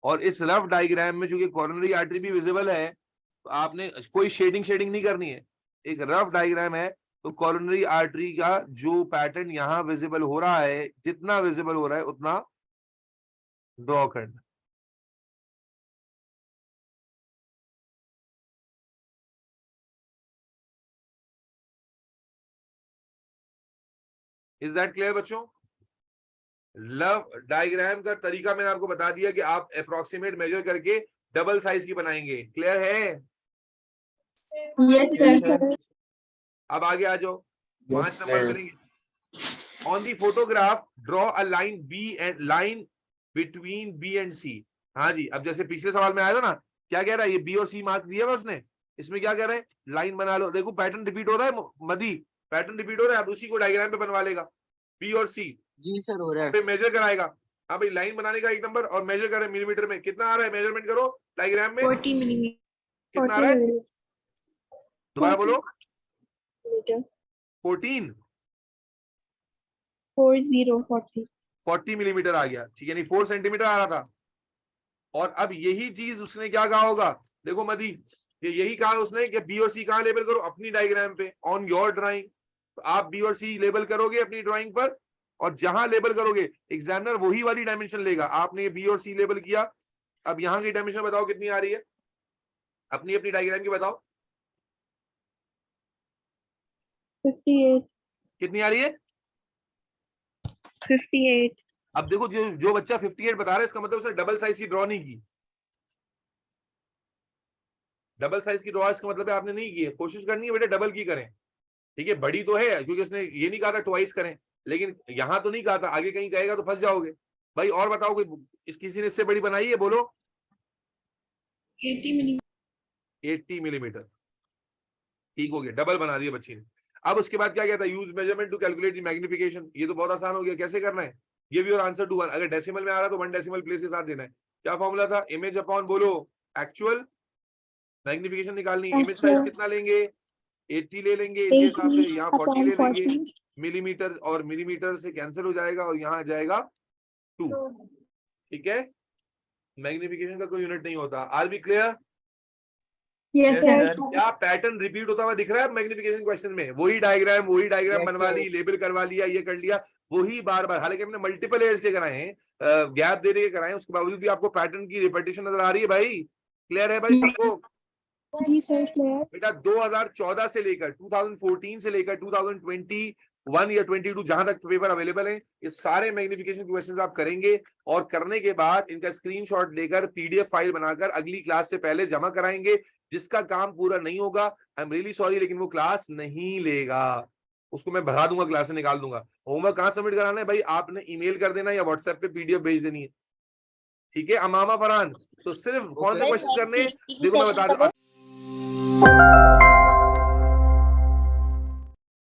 और इस रफ डायग्राम में चूंकि कोरोनरी आर्टरी भी विजिबल है, तो आपने कोई शेडिंग नहीं करनी है। एक रफ डायग्राम है, तो कोरोनरी आर्टरी का जो पैटर्न यहाँ विजिबल हो रहा है, जितना विजिबल हो रहा है उतना ड्रॉ करना। इज दैट क्लियर बच्चों? लव डायग्राम का तरीका मैंने आपको बता दिया कि आप अप्रोक्सीमेट मेजर करके डबल साइज की बनाएंगे। क्लियर है? Yes sir. अब आगे आ जाओ, 5 नंबर करेंगे। On the photograph draw a line B and line between B and C. हाँ जी, अब जैसे पिछले सवाल में आया था ना, क्या कह रहा है? ये बी और सी मार्क दिया है उसने, इसमें क्या कह रहा है? लाइन बना लो। देखो पैटर्न रिपीट हो रहा है, मदी पैटर्न रिपीट हो रहा है। अब उसी को डायग्राम पे बनवा लेगा, बी और सी। जी सर हो रहा है। पे मेजर कराएगा। हाँ भाई, लाइन बनाने का 1 नंबर, और मेजर करें मिलीमीटर में। कितना आ रहा है मेजरमेंट? करो डायग्राम में 40 मिलीमीटर। कितना आ रहा है? दोबारा बोलो। 40 14 40 मिलीमीटर आ गया, ठीक है, नहीं 4 सेंटीमीटर आ रहा था। और अब यही चीज उसने क्या कहा होगा, देखो मदी, ये यही कहा उसने कि बी और सी कहाँ लेबल करो, अपनी डायग्राम पे, ऑन योर ड्राइंग। तो आप बी और सी लेबल करोगे अपनी ड्राइंग पर, और जहां लेबल करोगे एग्जामिनर वही वाली डायमेंशन लेगा। आपने ये बी और सी लेबल किया, अब यहाँ की डायमेंशन बताओ कितनी आ रही है, अपनी अपनी डायग्राम की बताओ 58 कितनी आ रही है। 58 अब देखो जो बच्चा 58 बता रहा है, इसका मतलब उसने डबल साइज की ड्रॉ नहीं की। डबल साइज की ड्रॉ इसका मतलब है आपने नहीं की है। कोशिश करनी है बेटा डबल की करें, ठीक है। बड़ी तो है, क्योंकि उसने ये नहीं कहा था ट्वाइस करें, लेकिन यहां तो नहीं कहा था, आगे कहीं कहेगा तो फंस जाओगे भाई। और बताओ कोई किसी ने इससे बड़ी बनाई है, बोलो। 80 मिलीमीटर, ठीक हो गया, डबल बना दिया बच्ची ने। अब उसके बाद क्या कहता है, use measurement to calculate the magnification. ये तो बहुत आसान हो गया, कैसे करना है, गिव योर आंसर टू 1। अगर डेसिमल में आ रहा तो 1 डेसिमल प्लेस के साथ देना है। क्या फॉर्मूला था, इमेज अपॉन बोलो एक्चुअल, मैग्निफिकेशन निकालनी। इमेज साइज कितना लेंगे, 80 ले लेंगे, इनके हिसाब से यहाँ 40 ले लेंगे, मिलीमीटर और मिलीमीटर से कैंसिल हो जाएगा और यहाँ आ जाएगा 2, ठीक है। मैग्निफिकेशन का कोई यूनिट नहीं होता। Are be clear? Yes sir. क्या पैटर्न रिपीट होता हुआ दिख रहा है मैग्निफिकेशन क्वेश्चन में? वही डायग्राम बनवा ली, लेबल करवा लिया, ये कर लिया, वही बार बार। हालांकि हमने मल्टीपल एयर्स के कराए हैं, गैप दे के कराए हैं, उसके बावजूद भी आपको पैटर्न की रिपीटेशन नजर आ रही है भाई। क्लियर है भाई सबको? जी सर क्लियर। बेटा 2014 से लेकर 2014 से लेकर 2021 या 22 जहां तक पेपर अवेलेबल है, ये सारे मैग्निफिकेशन क्वेश्चंस आप करेंगे, और करने के बाद इनका स्क्रीनशॉट लेकर पीडीएफ फाइल बनाकर अगली क्लास से पहले जमा कराएंगे। जिसका काम पूरा नहीं होगा, आई एम रियली सॉरी, लेकिन वो क्लास नहीं लेगा, उसको मैं भगा दूंगा, क्लास से निकाल दूंगा। होमवर्क कहाँ सबमिट कराना है भाई, आपने ईमेल कर देना या व्हाट्सएप पे पीडीएफ भेज देनी है, ठीक है। अमामा फरहान, तो सिर्फ कौन से क्वेश्चन करने, देखो मैं बता दूं।